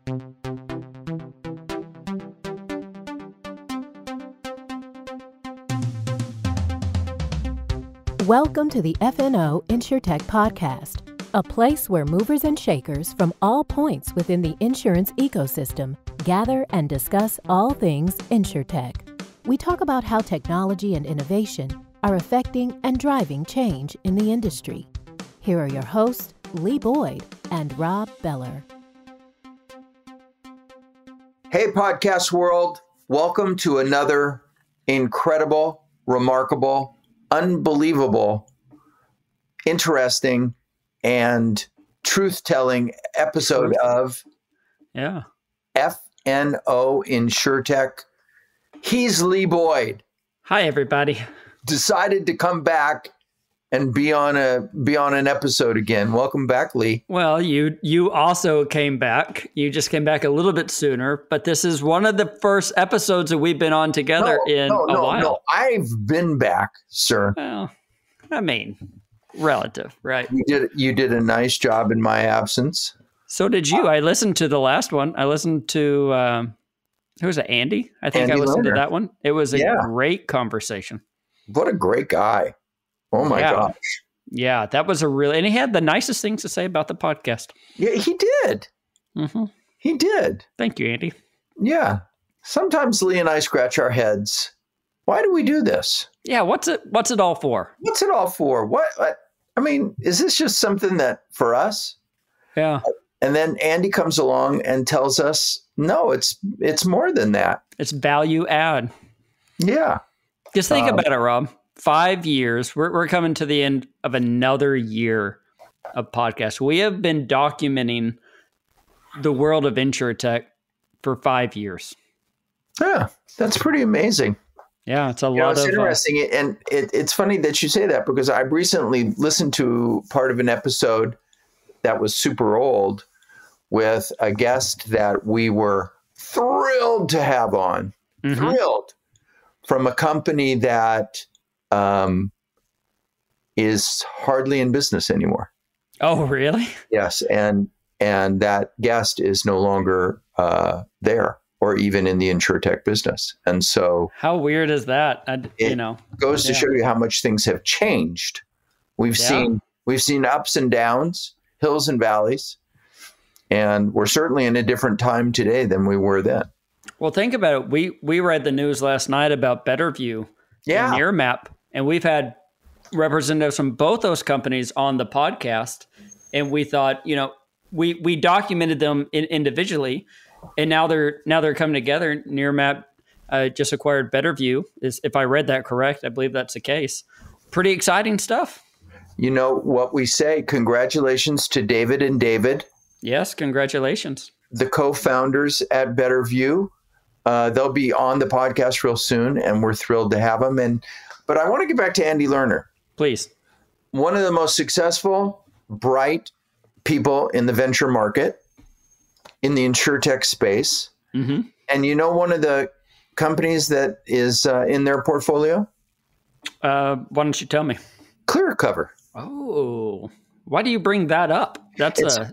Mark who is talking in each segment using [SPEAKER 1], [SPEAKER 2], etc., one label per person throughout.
[SPEAKER 1] Welcome to the FNO InsurTech Podcast, a place where movers and shakers from all points within the insurance ecosystem gather and discuss all things InsurTech. We talk about how technology and innovation are affecting and driving change in the industry. Here are your hosts, Lee Boyd and Rob Beller.
[SPEAKER 2] Hey, podcast world. Welcome to another incredible, remarkable, unbelievable, interesting, and truth-telling episode of FNO InsurTech. He's Lee Boyd.
[SPEAKER 3] Hi, everybody.
[SPEAKER 2] Decided to come back and be on an episode again. Welcome back, Lee.
[SPEAKER 3] Well, you also came back. You just came back a little bit sooner, but this is one of the first episodes that we've been on together in a while.
[SPEAKER 2] No, I've been back, sir.
[SPEAKER 3] Well, I mean, relative, right?
[SPEAKER 2] You did a nice job in my absence.
[SPEAKER 3] So did you. I listened to the last one. I listened to, who was it, Andy? I think
[SPEAKER 2] Andy
[SPEAKER 3] I listened
[SPEAKER 2] Lerner.
[SPEAKER 3] To that one. It was a great conversation.
[SPEAKER 2] What a great guy. Oh my gosh.
[SPEAKER 3] Yeah, that was and he had the nicest things to say about the podcast.
[SPEAKER 2] Yeah, he did.
[SPEAKER 3] Mm-hmm.
[SPEAKER 2] He did.
[SPEAKER 3] Thank you, Andy.
[SPEAKER 2] Yeah. Sometimes Lee and I scratch our heads. Why do we do this?
[SPEAKER 3] Yeah, what's it all for?
[SPEAKER 2] What's it all for? What I mean, is this just something that for us?
[SPEAKER 3] Yeah.
[SPEAKER 2] And then Andy comes along and tells us, no, it's more than that.
[SPEAKER 3] It's value add.
[SPEAKER 2] Yeah.
[SPEAKER 3] Just think about it, Rob. 5 years. We're coming to the end of another year of podcasts. We have been documenting the world of InsurTech for 5 years.
[SPEAKER 2] Yeah, that's pretty amazing.
[SPEAKER 3] Yeah, it's a lot of...
[SPEAKER 2] It's interesting. And it's funny that you say that because I recently listened to part of an episode that was super old with a guest that we were thrilled to have on. Mm-hmm. Thrilled. From a company that is hardly in business anymore.
[SPEAKER 3] Oh, really?
[SPEAKER 2] Yes, and that guest is no longer there, or even in the InsurTech business. And so,
[SPEAKER 3] how weird is that?
[SPEAKER 2] It goes to show you how much things have changed. We've seen ups and downs, hills and valleys, and we're certainly in a different time today than we were then.
[SPEAKER 3] Well, think about it. We read the news last night about Betterview and Nearmap, and we've had representatives from both those companies on the podcast, and we thought, we documented them individually, and now they're coming together. Nearmap just acquired Betterview. If I read that correct, I believe that's the case. Pretty exciting stuff.
[SPEAKER 2] You know what we say? Congratulations to David and David.
[SPEAKER 3] Yes, congratulations.
[SPEAKER 2] The co-founders at Betterview. They'll be on the podcast real soon, and we're thrilled to have them. But I want to get back to Andy Lerner.
[SPEAKER 3] Please.
[SPEAKER 2] One of the most successful, bright people in the venture market, in the InsurTech space. Mm-hmm. And one of the companies that is in their portfolio?
[SPEAKER 3] Why don't you tell me?
[SPEAKER 2] Clearcover.
[SPEAKER 3] Oh, why do you bring that up? It's a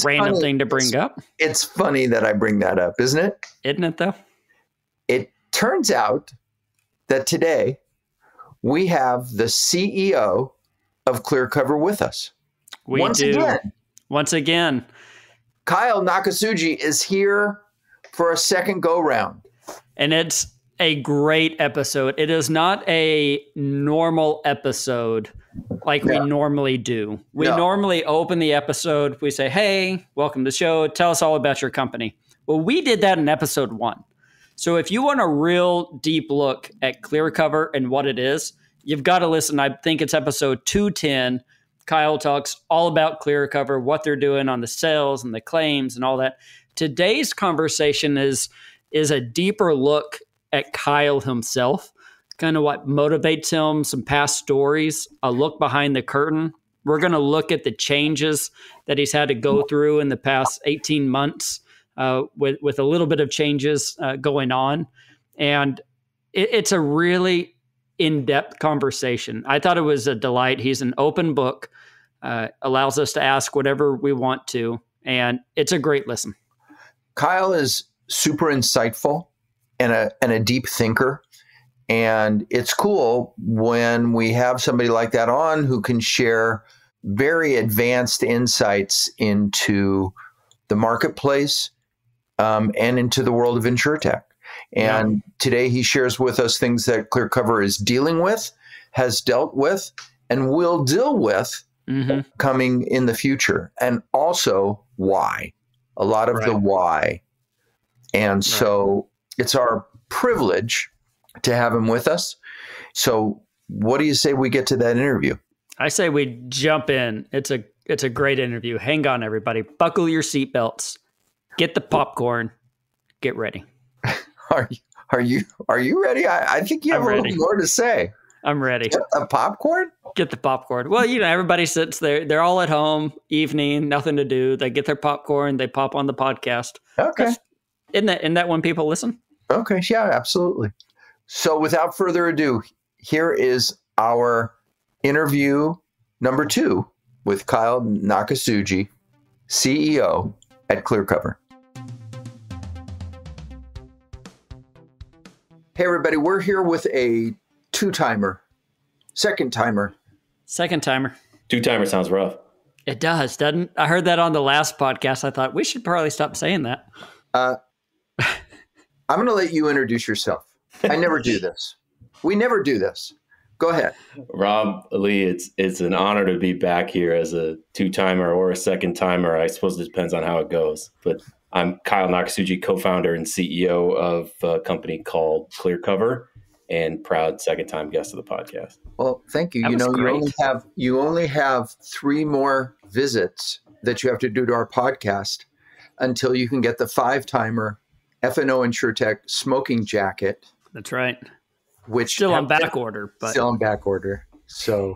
[SPEAKER 3] random thing to bring up.
[SPEAKER 2] It's funny that I bring that up, isn't it?
[SPEAKER 3] Isn't it, though? It
[SPEAKER 2] turns out that today we have the CEO of Clearcover with us.
[SPEAKER 3] Once again.
[SPEAKER 2] Kyle Nakatsuji is here for a second go-round.
[SPEAKER 3] And it's a great episode. It is not a normal episode like we normally do. We normally open the episode. We say, hey, welcome to the show. Tell us all about your company. Well, we did that in episode 1. So if you want a real deep look at Clearcover and what it is, you've got to listen. I think it's episode 210. Kyle talks all about Clearcover, what they're doing on the sales and the claims and all that. Today's conversation is a deeper look at Kyle himself, kind of what motivates him, some past stories, a look behind the curtain. We're going to look at the changes that he's had to go through in the past 18 months with a little bit of changes going on. And it's a really in-depth conversation. I thought it was a delight. He's an open book, allows us to ask whatever we want to, and it's a great listen.
[SPEAKER 2] Kyle is super insightful and a deep thinker. And it's cool when we have somebody like that on who can share very advanced insights into the marketplace and into the world of InsurTech. And today he shares with us things that Clearcover is dealing with, has dealt with, and will deal with coming in the future. And also why. A lot of the why. And so it's our privilege to have him with us. So what do you say we get to that interview?
[SPEAKER 3] I say we jump in. It's a great interview. Hang on, everybody. Buckle your seatbelts. Get the popcorn. Get ready.
[SPEAKER 2] Are you ready? I think you have a little more to say.
[SPEAKER 3] I'm ready.
[SPEAKER 2] Get the popcorn?
[SPEAKER 3] Get the popcorn. Well, everybody sits there. They're all at home, evening, nothing to do. They get their popcorn. They pop on the podcast.
[SPEAKER 2] Okay.
[SPEAKER 3] Isn't that when people listen?
[SPEAKER 2] Okay. Yeah, absolutely. So without further ado, here is our interview number 2 with Kyle Nakatsuji, CEO at Clearcover. Hey, everybody. We're here with a two-timer, second-timer.
[SPEAKER 3] Second-timer.
[SPEAKER 4] Two-timer sounds rough.
[SPEAKER 3] It does, doesn't it? I heard that on the last podcast. I thought we should probably stop saying that.
[SPEAKER 2] I'm going to let you introduce yourself. I never do this. We never do this. Go ahead.
[SPEAKER 4] Rob, Lee, it's an honor to be back here as a two-timer or a second-timer. I suppose it depends on how it goes. But I'm Kyle Nakatsuji, co-founder and CEO of a company called Clearcover and proud second-time guest of the podcast.
[SPEAKER 2] Well, thank you.
[SPEAKER 3] That
[SPEAKER 2] You only have 3 more visits that you have to do to our podcast until you can get the 5-timer F&O InsurTech smoking jacket.
[SPEAKER 3] That's right.
[SPEAKER 2] Which
[SPEAKER 3] still on back order, but
[SPEAKER 2] still on back order. So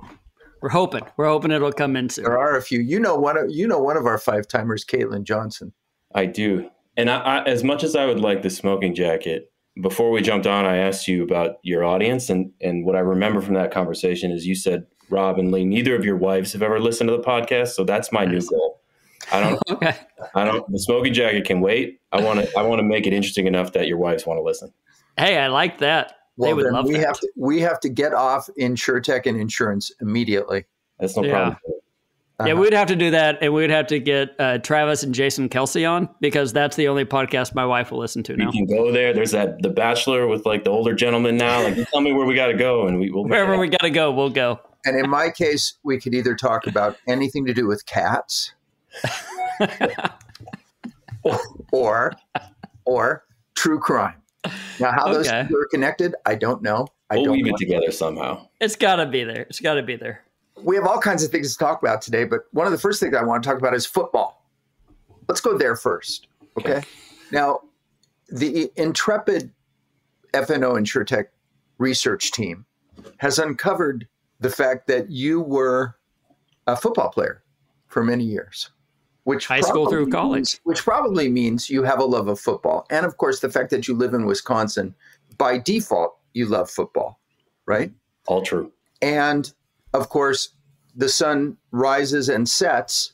[SPEAKER 3] we're hoping it'll come in soon.
[SPEAKER 2] There are a few. One of our 5-timers, Caitlin Johnson.
[SPEAKER 4] I do. And I, as much as I would like the smoking jacket, before we jumped on, I asked you about your audience. And what I remember from that conversation is you said, Rob and Lee, neither of your wives have ever listened to the podcast. So that's my new goal. The smoking jacket can wait. I want to make it interesting enough that your wives want to listen.
[SPEAKER 3] Hey, I like that.
[SPEAKER 2] Well,
[SPEAKER 3] they would love that.
[SPEAKER 2] We have to get off InsurTech and insurance immediately.
[SPEAKER 4] That's no problem.
[SPEAKER 3] Yeah, we'd have to do that, and we'd have to get Travis and Jason Kelsey on because that's the only podcast my wife will listen to now.
[SPEAKER 4] We can go there. There's The Bachelor with like the older gentleman now. Like, you tell me where we got to go, and we'll
[SPEAKER 3] wherever we got to go, we'll go.
[SPEAKER 2] And in my case, we could either talk about anything to do with cats, or true crime. Now, how those two are connected, I don't know.
[SPEAKER 4] We'll weave it together somehow.
[SPEAKER 3] It's got to be there.
[SPEAKER 2] We have all kinds of things to talk about today, but one of the first things I want to talk about is football. Let's go there first, okay? Now, the intrepid F&O InsurTech research team has uncovered the fact that you were a football player for many years.
[SPEAKER 3] High school through college.
[SPEAKER 2] Which probably means you have a love of football. And, of course, the fact that you live in Wisconsin, by default, you love football, right?
[SPEAKER 4] All true.
[SPEAKER 2] And, of course, the sun rises and sets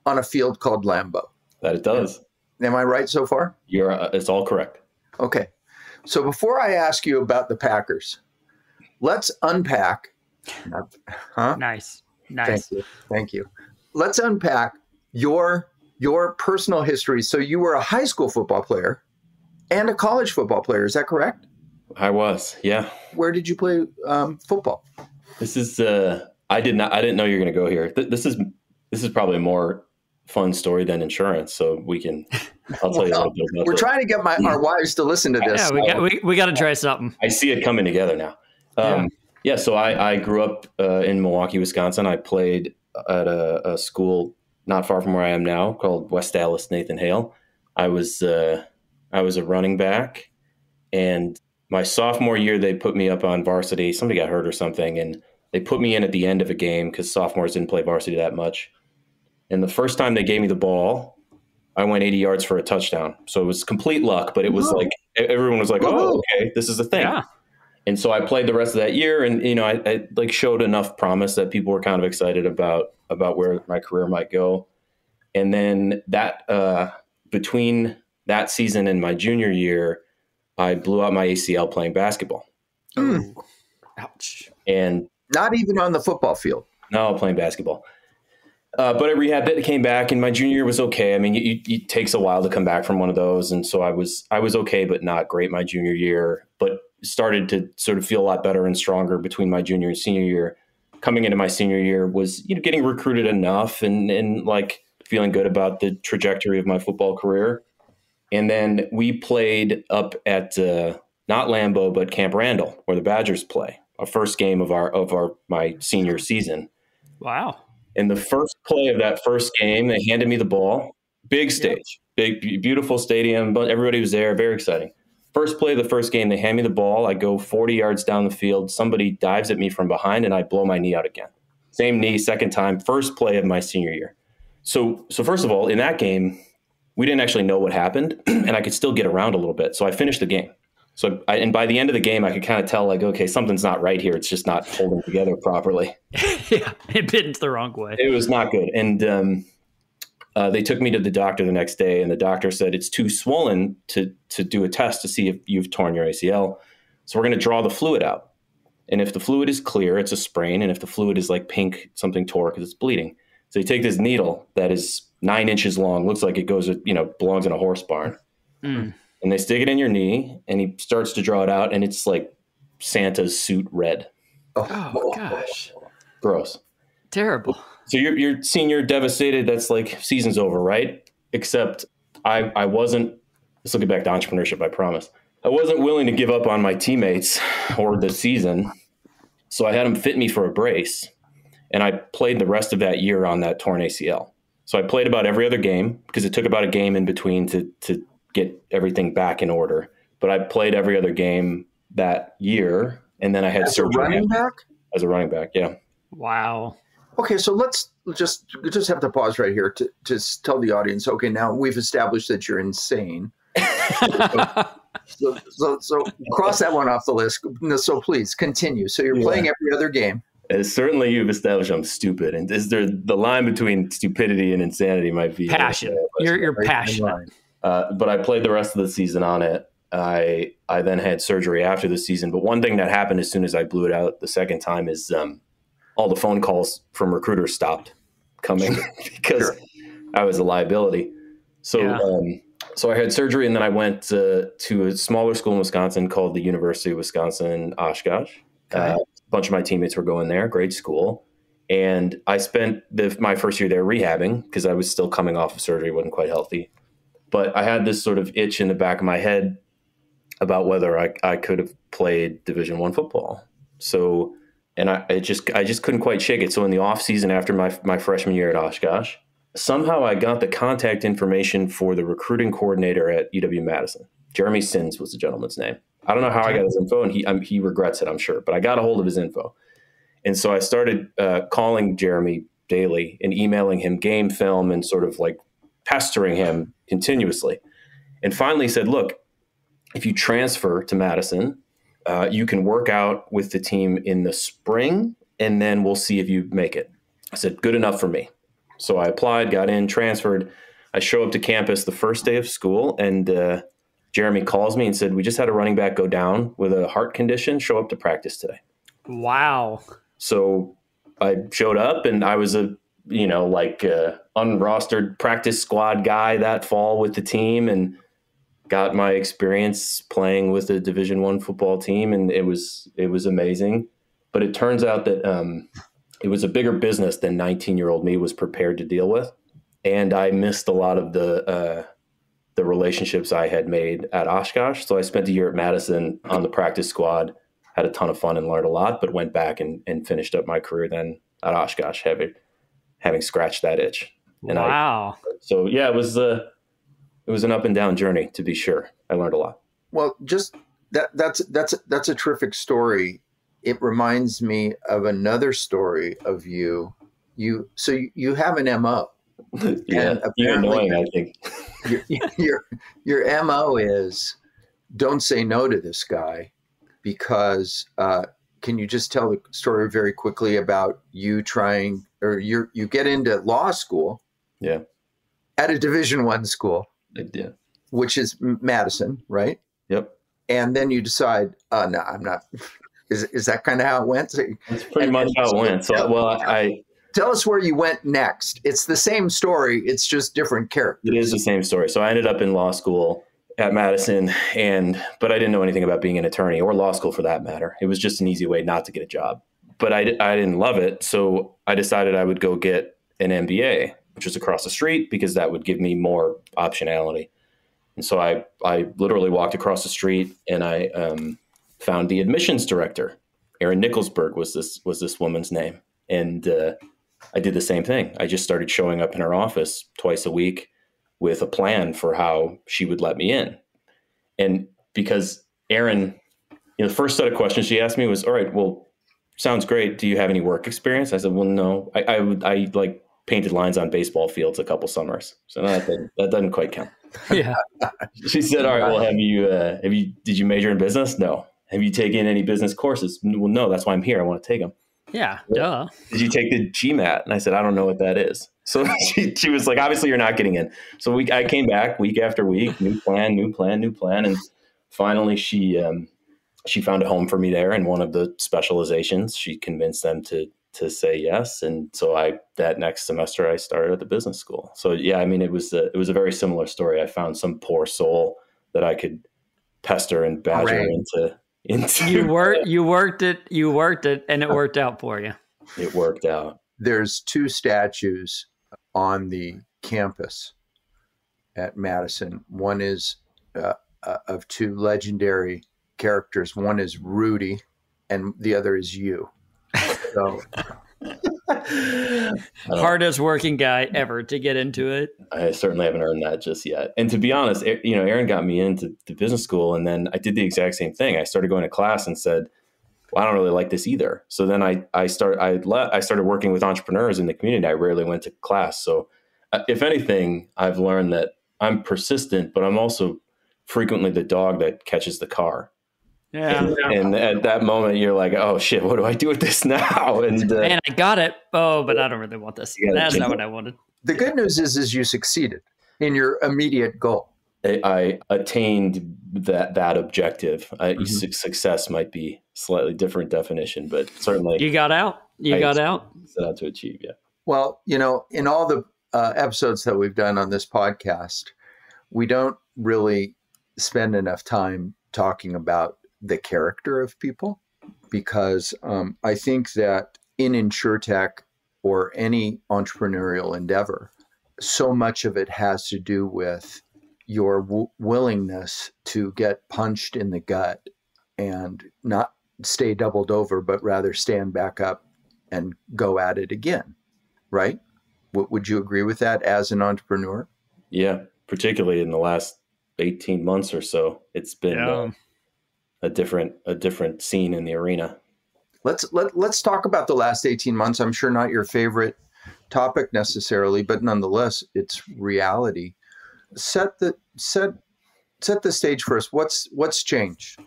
[SPEAKER 2] on a field called Lambeau.
[SPEAKER 4] That it does.
[SPEAKER 2] Am I right so far?
[SPEAKER 4] It's all correct.
[SPEAKER 2] Okay. So before I ask you about the Packers, let's unpack.
[SPEAKER 3] Nice.
[SPEAKER 2] Thank you. Let's unpack your personal history. So you were a high school football player and a college football player. Is that correct?
[SPEAKER 4] I was, yeah.
[SPEAKER 2] Where did you play football?
[SPEAKER 4] This is I didn't know you were going to go here. This is probably a more fun story than insurance. So I'll tell you what it does.
[SPEAKER 2] We're trying to get our wives to listen to this.
[SPEAKER 3] Yeah, we got to try something.
[SPEAKER 4] I see it coming together now. So I grew up in Milwaukee, Wisconsin. I played at a school not far from where I am now called West Dallas Nathan Hale. I was a running back, and my sophomore year they put me up on varsity. Somebody got hurt or something, and they put me in at the end of a game because sophomores didn't play varsity that much. And the first time they gave me the ball, I went 80 yards for a touchdown. So it was complete luck, but it was like everyone was like, "Oh, okay, this is a thing." Yeah. And so I played the rest of that year, and I like showed enough promise that people were kind of excited about where my career might go. And then that between that season in my junior year, I blew out my ACL playing basketball.
[SPEAKER 3] Oh, ouch.
[SPEAKER 4] And
[SPEAKER 2] not even on the football field.
[SPEAKER 4] No, playing basketball. But I rehabbed it, came back, and my junior year was okay. I mean, it takes a while to come back from one of those. And so I was okay, but not great my junior year, but started to sort of feel a lot better and stronger between my junior and senior year. Coming into my senior year was, getting recruited enough and like feeling good about the trajectory of my football career. And then we played up at not Lambeau, but Camp Randall, where the Badgers play, our first game of my senior season.
[SPEAKER 3] Wow.
[SPEAKER 4] In the first play of that first game, they handed me the ball. Big stage, big, beautiful stadium, but everybody was there. Very exciting. First play of the first game, they hand me the ball. I go 40 yards down the field. Somebody dives at me from behind, and I blow my knee out again. Same knee, second time, first play of my senior year. So first of all, in that game, we didn't actually know what happened, and I could still get around a little bit. So I finished the game. And by the end of the game, I could kind of tell, like, okay, something's not right here. It's just not holding together properly.
[SPEAKER 3] Yeah, it bit the wrong way.
[SPEAKER 4] It was not good. And they took me to the doctor the next day, and the doctor said it's too swollen to do a test to see if you've torn your ACL. So we're going to draw the fluid out. And if the fluid is clear, it's a sprain. And if the fluid is like pink, something tore because it's bleeding. So you take this needle that is 9 inches long, looks like it goes, belongs in a horse barn.
[SPEAKER 3] Mm.
[SPEAKER 4] And they stick it in your knee, and he starts to draw it out, and it's like Santa's suit red.
[SPEAKER 3] Oh gosh.
[SPEAKER 4] Gross.
[SPEAKER 3] Terrible.
[SPEAKER 4] So you're senior devastated. That's like season's over, right? Except I wasn't, let's look back to entrepreneurship, I promise. I wasn't willing to give up on my teammates or the season. So I had them fit me for a brace, and I played the rest of that year on that torn ACL. So I played about every other game because it took about a game in between to get everything back in order. But I played every other game that year, and then I had surgery.
[SPEAKER 2] As a running back?
[SPEAKER 4] As a running back, yeah.
[SPEAKER 3] Wow.
[SPEAKER 2] Okay, so let's just have to pause right here to tell the audience, okay, now we've established that you're insane. So cross that one off the list. So please continue. So you're playing every other game.
[SPEAKER 4] Certainly you've established I'm stupid. And the line between stupidity and insanity might be
[SPEAKER 3] passion. You're passionate.
[SPEAKER 4] But I played the rest of the season on it. I then had surgery after the season. But one thing that happened as soon as I blew it out the second time is all the phone calls from recruiters stopped coming because I was a liability. So so I had surgery, and then I went to a smaller school in Wisconsin called the University of Wisconsin Oshkosh.
[SPEAKER 3] Okay.
[SPEAKER 4] A bunch of my teammates were going there, great school. And I spent my first year there rehabbing because I was still coming off of surgery, wasn't quite healthy. But I had this sort of itch in the back of my head about whether I could have played Division I football. So, and I just couldn't quite shake it. So in the off season after my freshman year at Oshkosh, somehow I got the contact information for the recruiting coordinator at UW-Madison. Jeremy Sins was the gentleman's name. I don't know how I got his info, and he regrets it, I'm sure, but I got a hold of his info. And so I started calling Jeremy daily and emailing him game film and sort of like pestering him continuously. And finally said, look, if you transfer to Madison, you can work out with the team in the spring, and then we'll see if you make it. I said, good enough for me. So I applied, got in, transferred. I show up to campus the first day of school, and Jeremy calls me and said, we just had a running back go down with a heart condition. Show up to practice today.
[SPEAKER 3] Wow.
[SPEAKER 4] So I showed up, and I was a unrostered practice squad guy that fall with the team, and got my experience playing with a Division I football team. And it was amazing. But it turns out that it was a bigger business than 19-year-old me was prepared to deal with. And I missed a lot of the relationships I had made at Oshkosh. So I spent a year at Madison on the practice squad, had a ton of fun and learned a lot, but went back and finished up my career then at Oshkosh, having scratched that itch. And
[SPEAKER 3] wow.
[SPEAKER 4] It was an up and down journey, to be sure. I learned a lot.
[SPEAKER 2] Well, just that's a terrific story. It reminds me of another story of you. You have an MO.
[SPEAKER 4] Yeah, you're annoying, I think.
[SPEAKER 2] Your MO is don't say no to this guy, because can you just tell the story very quickly about you trying, or you get into law school?
[SPEAKER 4] Yeah.
[SPEAKER 2] At a Division I school.
[SPEAKER 4] Yeah.
[SPEAKER 2] which is Madison, right?
[SPEAKER 4] Yep.
[SPEAKER 2] And then you decide, no, I'm not. Is that kind of how it went?
[SPEAKER 4] That's pretty much how it went. So,
[SPEAKER 2] tell us where you went next. It's the same story. It's just different characters.
[SPEAKER 4] It is the same story. So I ended up in law school at Madison, but I didn't know anything about being an attorney or law school for that matter. It was just an easy way not to get a job. But I didn't love it. So I decided I would go get an MBA, which was across the street because that would give me more optionality. And so I literally walked across the street and I found the admissions director. Erin Nicholsberg was this woman's name. And I did the same thing. I just started showing up in her office twice a week with a plan for how she would let me in. And because Erin, the first set of questions she asked me was, all right, well, sounds great. Do you have any work experience? I said, well, no, I like painted lines on baseball fields a couple summers. So that doesn't quite count.
[SPEAKER 3] Yeah.
[SPEAKER 4] She said, all right, well, did you major in business? No. Have you taken any business courses? Well, no, that's why I'm here. I want to take them.
[SPEAKER 3] Yeah, duh.
[SPEAKER 4] Did you take the GMAT? And I said, I don't know what that is. So she was like, obviously you're not getting in. So I came back week after week, new plan. And finally she found a home for me there in one of the specializations. She convinced them to say yes. And so that next semester I started at the business school. So yeah, I mean, it was a very similar story. I found some poor soul that I could pester and badger into.
[SPEAKER 3] You worked it, and it worked out for you.
[SPEAKER 4] It worked out.
[SPEAKER 2] There's 2 statues on the campus at Madison. One is of 2 legendary characters. One is Rudy, and the other is you. So,
[SPEAKER 3] hardest working guy ever to get into it.
[SPEAKER 4] I certainly haven't earned that just yet. And to be honest, Aaron got me into the business school, and then I did the exact same thing. I started going to class and said, well, I don't really like this either. So then I started working with entrepreneurs in the community. I rarely went to class. So if anything, I've learned that I'm persistent, but I'm also frequently the dog that catches the car.
[SPEAKER 3] Yeah.
[SPEAKER 4] And at that moment, you're like, oh, shit, what do I do with this now? And
[SPEAKER 3] man, I got it. Oh, but I don't really want this. That's not what I wanted.
[SPEAKER 2] The good news is you succeeded in your immediate goal.
[SPEAKER 4] I attained that objective. Success might be slightly different definition, but certainly.
[SPEAKER 3] You got out. Set
[SPEAKER 4] out to achieve, yeah.
[SPEAKER 2] Well, in all the episodes that we've done on this podcast, we don't really spend enough time talking about the character of people, because I think that in InsurTech or any entrepreneurial endeavor, so much of it has to do with your willingness to get punched in the gut and not stay doubled over, but rather stand back up and go at it again, right? Would you agree with that as an entrepreneur?
[SPEAKER 4] Yeah, particularly in the last 18 months or so, it's been a different scene in the arena.
[SPEAKER 2] Let's talk about the last 18 months. I'm sure not your favorite topic necessarily, but nonetheless, it's reality. Set the stage for us. What's changed?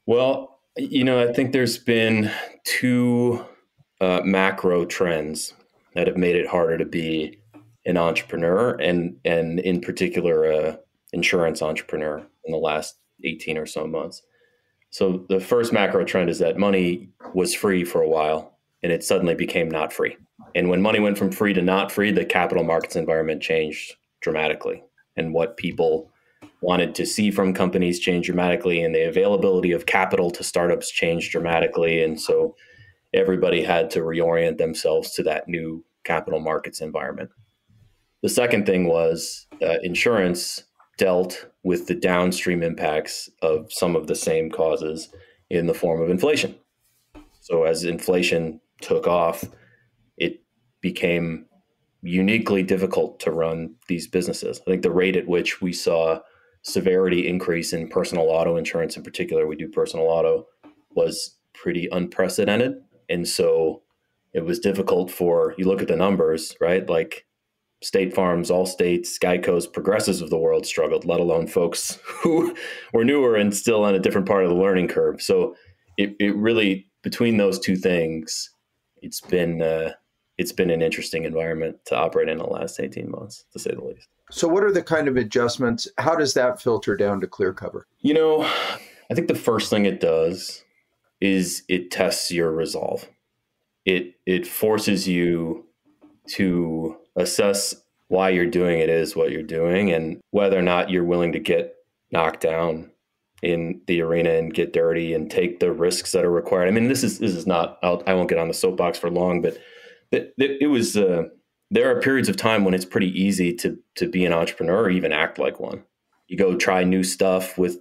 [SPEAKER 4] Well, I think there's been 2 macro trends that have made it harder to be an entrepreneur and in particular, insurance entrepreneur in the last 18 or so months. So the first macro trend is that money was free for a while and it suddenly became not free. And when money went from free to not free, the capital markets environment changed dramatically. And what people wanted to see from companies changed dramatically, and the availability of capital to startups changed dramatically. And so everybody had to reorient themselves to that new capital markets environment. The second thing was insurance dealt with the downstream impacts of some of the same causes in the form of inflation. So as inflation took off, it became uniquely difficult to run these businesses. I think the rate at which we saw severity increase in personal auto insurance in particular, we do personal auto, was pretty unprecedented. And so it was difficult you look at the numbers, right? Like State Farm's, Allstate's, Geico's, Progressives of the world struggled, let alone folks who were newer and still on a different part of the learning curve. So it really, between those 2 things, it's been an interesting environment to operate in the last 18 months, to say the least.
[SPEAKER 2] So what are the kind of adjustments? How does that filter down to Clearcover?
[SPEAKER 4] I think the first thing it does is it tests your resolve. It forces you to assess why you're doing it is what you're doing and whether or not you're willing to get knocked down in the arena and get dirty and take the risks that are required. I mean, this is not, I won't get on the soapbox for long, but it was, there are periods of time when it's pretty easy to be an entrepreneur or even act like one. You go try new stuff with,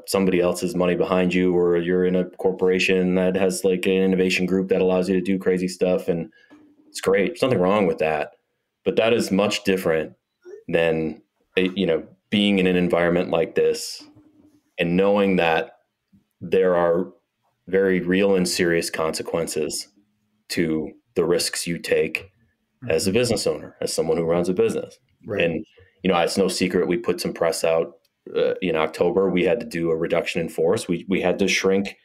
[SPEAKER 4] somebody else's money behind you, or you're in a corporation that has like an innovation group that allows you to do crazy stuff. And it's great. There's nothing wrong with that. But that is much different than, being in an environment like this and knowing that there are very real and serious consequences to the risks you take as a business owner, as someone who runs a business.
[SPEAKER 2] Right.
[SPEAKER 4] And, it's no secret. We put some press out in October. We had to do a reduction in force. We had to shrink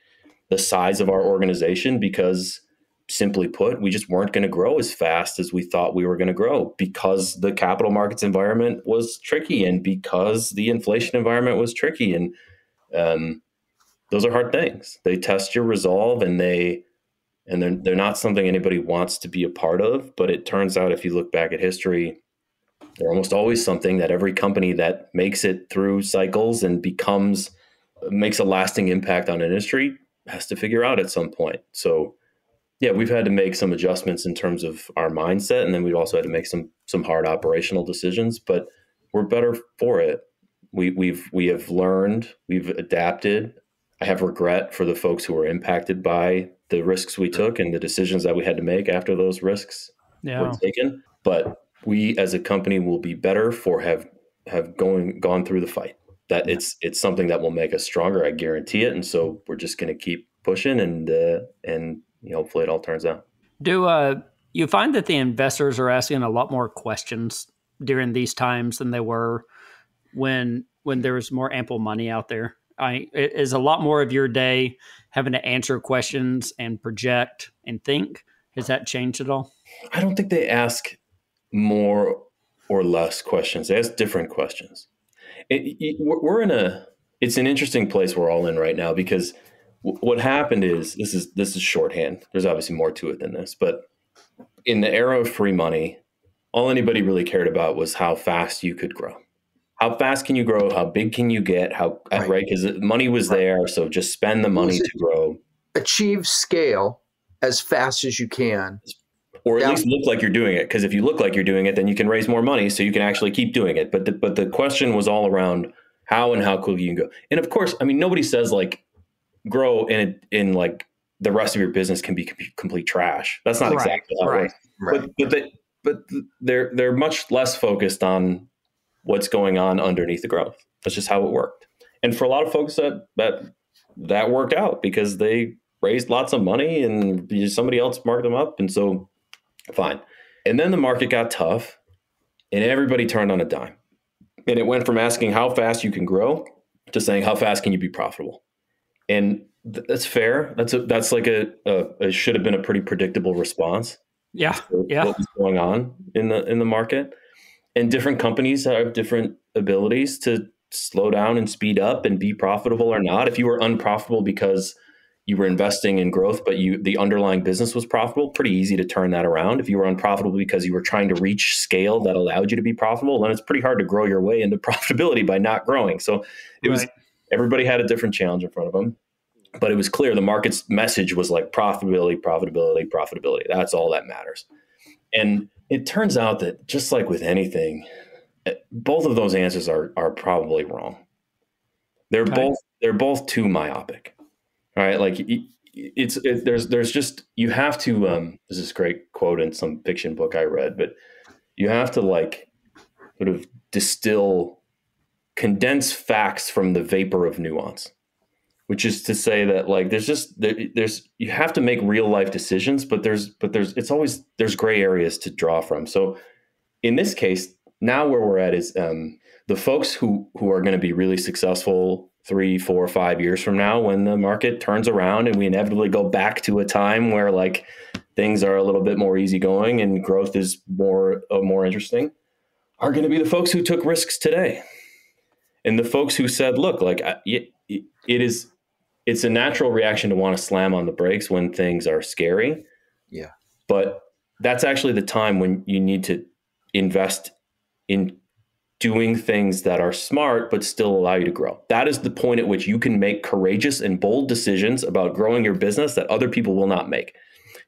[SPEAKER 4] the size of our organization because, simply put, we just weren't going to grow as fast as we thought we were going to grow because the capital markets environment was tricky and because the inflation environment was tricky. And those are hard things. They test your resolve, and they're not something anybody wants to be a part of. But it turns out, if you look back at history, they're almost always something that every company that makes it through cycles and makes a lasting impact on industry has to figure out at some point. So yeah, we've had to make some adjustments in terms of our mindset, and then we've also had to make some hard operational decisions, but we're better for it. We have learned, we've adapted. I have regret for the folks who were impacted by the risks we took and the decisions that we had to make after those risks were taken. But we as a company will be better for have gone through the fight. That it's something that will make us stronger. I guarantee it. And so we're just going to keep pushing and hopefully it all turns out.
[SPEAKER 3] Do you find that the investors are asking a lot more questions during these times than they were when there was more ample money out there? Is a lot more of your day having to answer questions and project and think? Has that changed at all?
[SPEAKER 4] I don't think they ask more or less questions. They ask different questions. It's an interesting place we're all in right now because what happened is this is shorthand. There's obviously more to it than this, but in the era of free money, all anybody really cared about was how fast you could grow. How fast can you grow? How big can you get? Right? Because money was there, so just spend the money to grow.
[SPEAKER 2] Achieve scale as fast as you can.
[SPEAKER 4] Or at least look like you're doing it. Because if you look like you're doing it, then you can raise more money so you can actually keep doing it. But the question was all around how and how quickly you can go. And of course, I mean, nobody says like grow in like the rest of your business can be complete trash. That's not exactly how it works. Right. But they're much less focused on what's going on underneath the growth. That's just how it worked. And for a lot of folks that worked out because they raised lots of money and somebody else marked them up. And so fine. And then the market got tough and everybody turned on a dime. And it went from asking how fast you can grow to saying how fast can you be profitable. And that's fair. That's like a should have been a pretty predictable response.
[SPEAKER 3] Yeah.
[SPEAKER 4] What was going on in the market. And different companies have different abilities to slow down and speed up and be profitable or not. If you were unprofitable because you were investing in growth, but the underlying business was profitable, pretty easy to turn that around. If you were unprofitable because you were trying to reach scale that allowed you to be profitable, then it's pretty hard to grow your way into profitability by not growing. So it was, everybody had a different challenge in front of them, but it was clear the market's message was like profitability. That's all that matters. And it turns out that just like with anything, both of those answers are probably wrong. They're both too myopic. All right, like there's just you have to. There's this great quote in some fiction book I read, but you have to like sort of condense facts from the vapor of nuance, which is to say that like there's you have to make real life decisions, but there's gray areas to draw from. So in this case, now where we're at is the folks who are going to be really successful 3, 4, 5 years from now, when the market turns around and we inevitably go back to a time where like things are a little bit more easygoing and growth is more interesting. are going to be the folks who took risks today. And the folks who said, look, like it's a natural reaction to want to slam on the brakes when things are scary.
[SPEAKER 2] Yeah.
[SPEAKER 4] But that's actually the time when you need to invest in doing things that are smart, but still allow you to grow. That is the point at which you can make courageous and bold decisions about growing your business that other people will not make.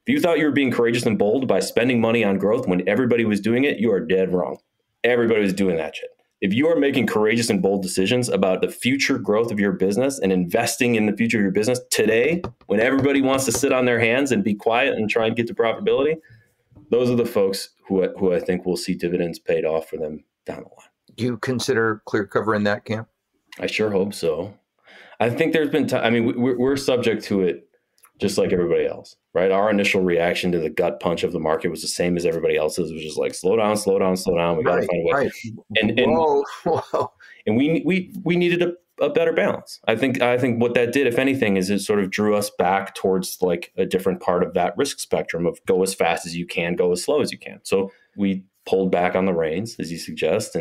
[SPEAKER 4] If you thought you were being courageous and bold by spending money on growth when everybody was doing it, you are dead wrong. Everybody was doing that shit. If you are making courageous and bold decisions about the future growth of your business and investing in the future of your business today, when everybody wants to sit on their hands and be quiet and try and get to profitability, those are the folks who I think will see dividends paid off for them down the line.
[SPEAKER 2] Do you consider Clearcover in that camp?
[SPEAKER 4] I sure hope so. I think there's been time. I mean, we're subject to it just like everybody else, right? Our initial reaction to the gut punch of the market was the same as everybody else's. It was just like, slow down, slow down, slow down. We got to find a way.
[SPEAKER 2] Right.
[SPEAKER 4] And we needed a better balance. I think what that did, if anything, is it sort of drew us back towards like a different part of that risk spectrum of go as fast as you can, go as slow as you can. So we pulled back on the reins, as you suggest.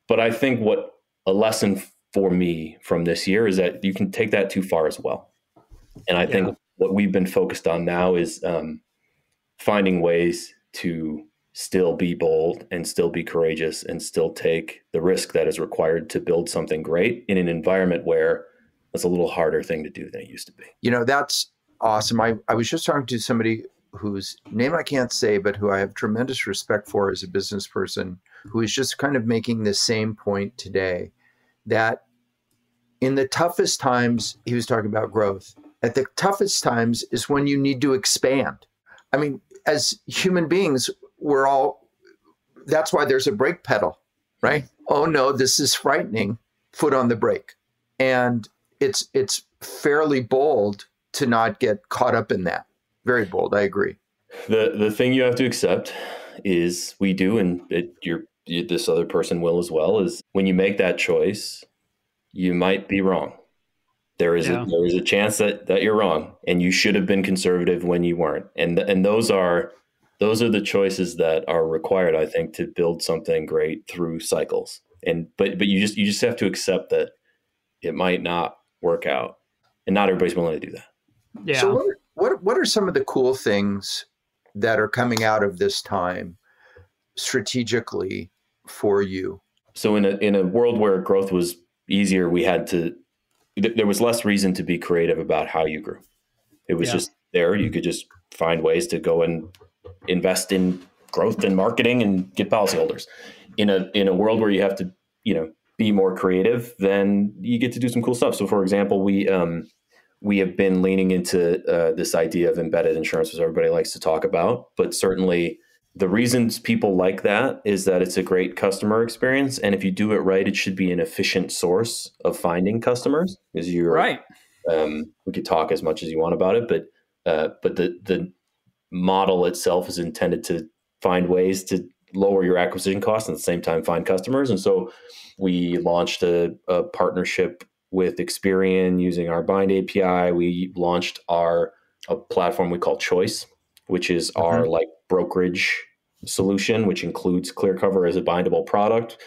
[SPEAKER 4] But I think what a lesson for me from this year is that you can take that too far as well. And I think what we've been focused on now is finding ways to still be bold and still be courageous and still take the risk that is required to build something great in an environment where it's a little harder thing to do than it used to be.
[SPEAKER 2] You know, that's awesome. I was just talking to somebody whose name I can't say, but who I have tremendous respect for as a business person, who is just kind of making the same point today, that in the toughest times, he was talking about growth, at the toughest times is when you need to expand. I mean, as human beings, that's why there's a brake pedal, right? Oh no, this is frightening, foot on the brake. And it's fairly bold to not get caught up in that. Very bold, I agree.
[SPEAKER 4] The thing you have to accept is we do, and this other person will as well, is when you make that choice, you might be wrong. There is a chance that you're wrong, and you should have been conservative when you weren't. And those are the choices that are required, I think, to build something great through cycles. But you just have to accept that it might not work out, and not everybody's willing to do that.
[SPEAKER 3] Yeah.
[SPEAKER 2] So what are some of the cool things that are coming out of this time strategically for you?
[SPEAKER 4] So in a world where growth was easier, there was less reason to be creative about how you grew. It was just there. You could just find ways to go and invest in growth and marketing and get policyholders. In a world where you have to, be more creative, then you get to do some cool stuff. So for example, we have been leaning into this idea of embedded insurance, which everybody likes to talk about, but certainly the reasons people like that is that it's a great customer experience. And if you do it right, it should be an efficient source of finding customers. Because you're
[SPEAKER 3] right.
[SPEAKER 4] We could talk as much as you want about it, but the model itself is intended to find ways to lower your acquisition costs and at the same time find customers. And so we launched a partnership with Experian using our Bind API. We launched a platform we call Choice, which is our brokerage solution, which includes Clearcover as a bindable product.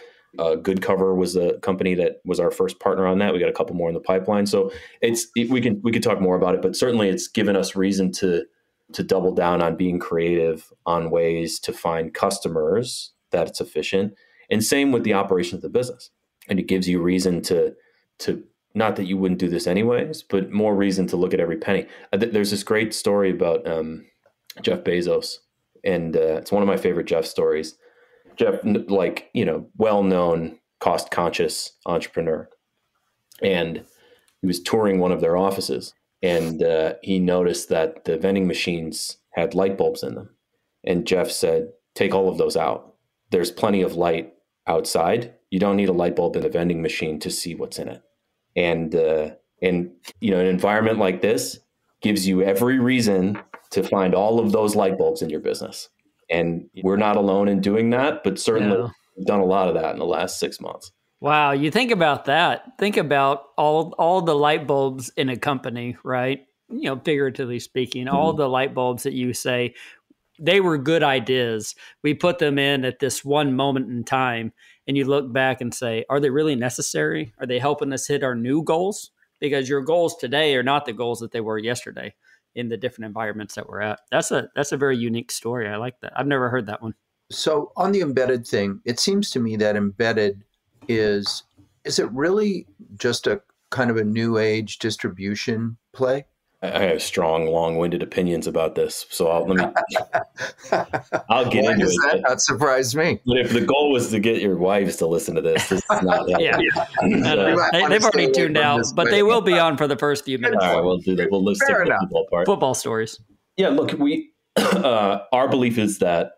[SPEAKER 4] Good Cover was the company that was our first partner on that. We got a couple more in the pipeline. So we could talk more about it, but certainly it's given us reason to double down on being creative on ways to find customers that it's efficient. And same with the operation of the business. And it gives you reason to not that you wouldn't do this anyways, but more reason to look at every penny. There's this great story about Jeff Bezos, and it's one of my favorite Jeff stories. Jeff, well-known, cost-conscious entrepreneur, and he was touring one of their offices, and he noticed that the vending machines had light bulbs in them. And Jeff said, "Take all of those out. There's plenty of light outside. You don't need a light bulb in the vending machine to see what's in it." And an environment like this gives you every reason to find all of those light bulbs in your business. And we're not alone in doing that, but certainly we've done a lot of that in the last 6 months.
[SPEAKER 3] Wow. You think about that. Think about all the light bulbs in a company, right? Figuratively speaking, all the light bulbs that you say, they were good ideas. We put them in at this one moment in time, and you look back and say, are they really necessary? Are they helping us hit our new goals? Because your goals today are not the goals that they were yesterday in the different environments that we're at. That's a very unique story. I like that. I've never heard that one.
[SPEAKER 2] So on the embedded thing, it seems to me that embedded is it really just a kind of a new age distribution play?
[SPEAKER 4] I have strong, long-winded opinions about this, so I'll get
[SPEAKER 2] Why
[SPEAKER 4] into
[SPEAKER 2] does
[SPEAKER 4] it.
[SPEAKER 2] that not surprise me?
[SPEAKER 4] But if the goal was to get your wives to listen to this is not happening.
[SPEAKER 3] They've already tuned out, but they will be on for the first few minutes.
[SPEAKER 4] All right, we'll do that. We'll list the people apart.
[SPEAKER 3] Football stories.
[SPEAKER 4] Yeah, look, we our belief is that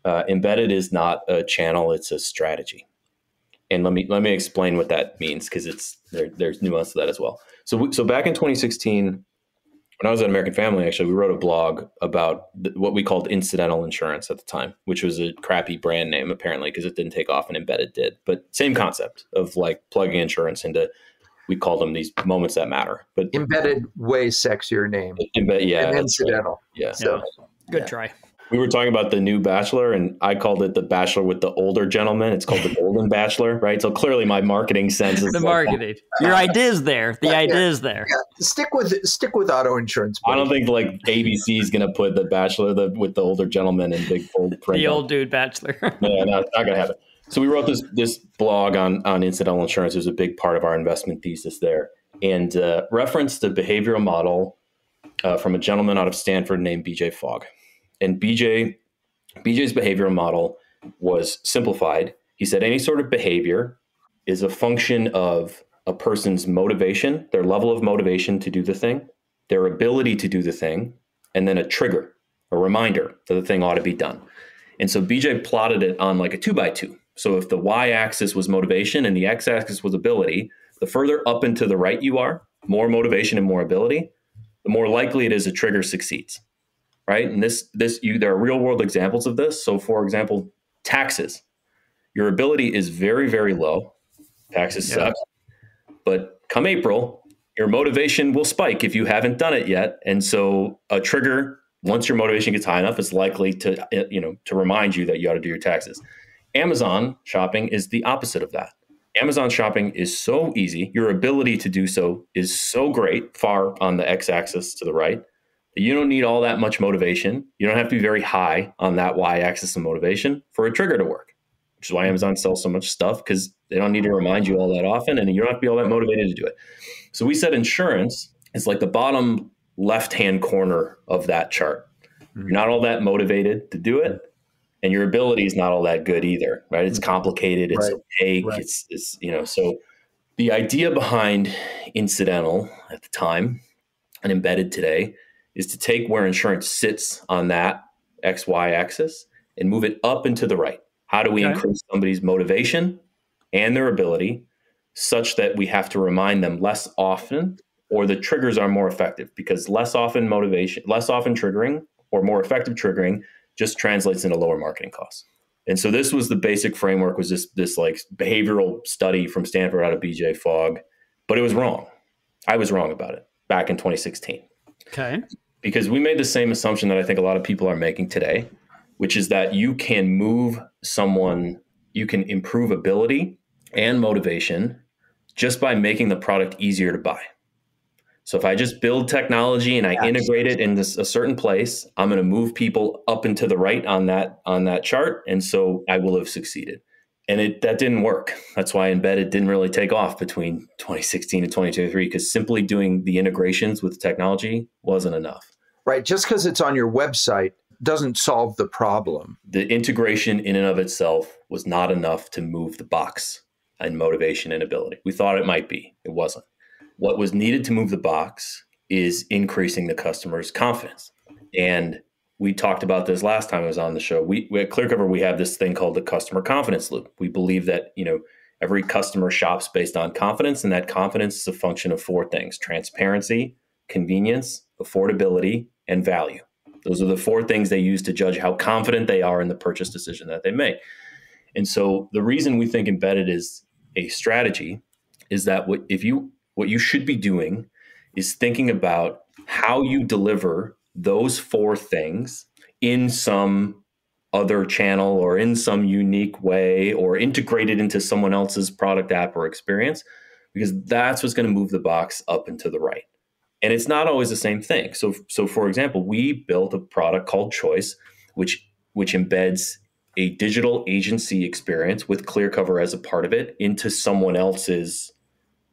[SPEAKER 4] embedded is not a channel; it's a strategy. And let me explain what that means, because there's nuance to that as well. So back in 2016. When I was at American Family, actually, we wrote a blog about what we called incidental insurance at the time, which was a crappy brand name, apparently, because it didn't take off and embedded did. But same concept of like plugging insurance into, we called them these moments that matter. But
[SPEAKER 2] embedded, way sexier name.
[SPEAKER 4] Yeah.
[SPEAKER 2] And incidental.
[SPEAKER 4] Right. Yeah.
[SPEAKER 3] So, good try.
[SPEAKER 4] We were talking about the new Bachelor, and I called it the Bachelor with the older gentleman. It's called the Golden Bachelor, right? So clearly my marketing sense is
[SPEAKER 3] the marketing. Your idea's there. The idea's there.
[SPEAKER 2] Yeah. Stick with auto insurance. Buddy.
[SPEAKER 4] I don't think like ABC is going to put the Bachelor with the older gentleman in big bold print.
[SPEAKER 3] The old dude Bachelor.
[SPEAKER 4] Yeah, no, not going to happen. So we wrote this blog on incidental insurance. It was a big part of our investment thesis there, and referenced a behavioral model from a gentleman out of Stanford named BJ Fogg. And BJ's behavioral model was simplified. He said any sort of behavior is a function of a person's motivation, their level of motivation to do the thing, their ability to do the thing, and then a trigger, a reminder that the thing ought to be done. And so BJ plotted it on like a 2x2. So if the y-axis was motivation and the x-axis was ability, the further up and to the right you are, more motivation and more ability, the more likely it is a trigger succeeds. Right. And there are real world examples of this. So, for example, taxes. Your ability is very, very low. Taxes suck. But come April, your motivation will spike if you haven't done it yet. And so a trigger, once your motivation gets high enough, is likely to remind you that you ought to do your taxes. Amazon shopping is the opposite of that. Amazon shopping is so easy. Your ability to do so is so great, far on the x-axis to the right. You don't need all that much motivation. You don't have to be very high on that y-axis of motivation for a trigger to work, which is why Amazon sells so much stuff, because they don't need to remind you all that often, and you don't have to be all that motivated to do it. So we said insurance is like the bottom left-hand corner of that chart. You're not all that motivated to do it, and your ability is not all that good either, right? It's complicated, it's opaque, it's so the idea behind incidental at the time and embedded today is to take where insurance sits on that XY axis and move it up and to the right. How do we increase somebody's motivation and their ability such that we have to remind them less often, or the triggers are more effective? Because less often triggering or more effective triggering just translates into lower marketing costs. And so this was the basic framework, was this like behavioral study from Stanford out of BJ Fogg, but it was wrong. I was wrong about it back in 2016.
[SPEAKER 3] Okay.
[SPEAKER 4] Because we made the same assumption that I think a lot of people are making today, which is that you can improve ability and motivation just by making the product easier to buy. So if I just build technology and I integrate it in a certain place, I'm going to move people up and to the right on that chart. And so I will have succeeded. And that didn't work. That's why embedded didn't really take off between 2016 and 2023, because simply doing the integrations with technology wasn't enough.
[SPEAKER 2] Right. Just because it's on your website doesn't solve the problem.
[SPEAKER 4] The integration in and of itself was not enough to move the box and motivation and ability. We thought it might be. It wasn't. What was needed to move the box is increasing the customer's confidence. And we talked about this last time I was on the show. We at Clearcover, we have this thing called the customer confidence loop. We believe that, every customer shops based on confidence, and that confidence is a function of four things: transparency, convenience, affordability, and value. Those are the four things they use to judge how confident they are in the purchase decision that they make. And so the reason we think embedded is a strategy is that what you should be doing is thinking about how you deliver those four things in some other channel or in some unique way or integrated into someone else's product, app, or experience, because that's what's going to move the box up and to the right. And it's not always the same thing. So for example, we built a product called Choice, which embeds a digital agency experience with Clearcover as a part of it into someone else's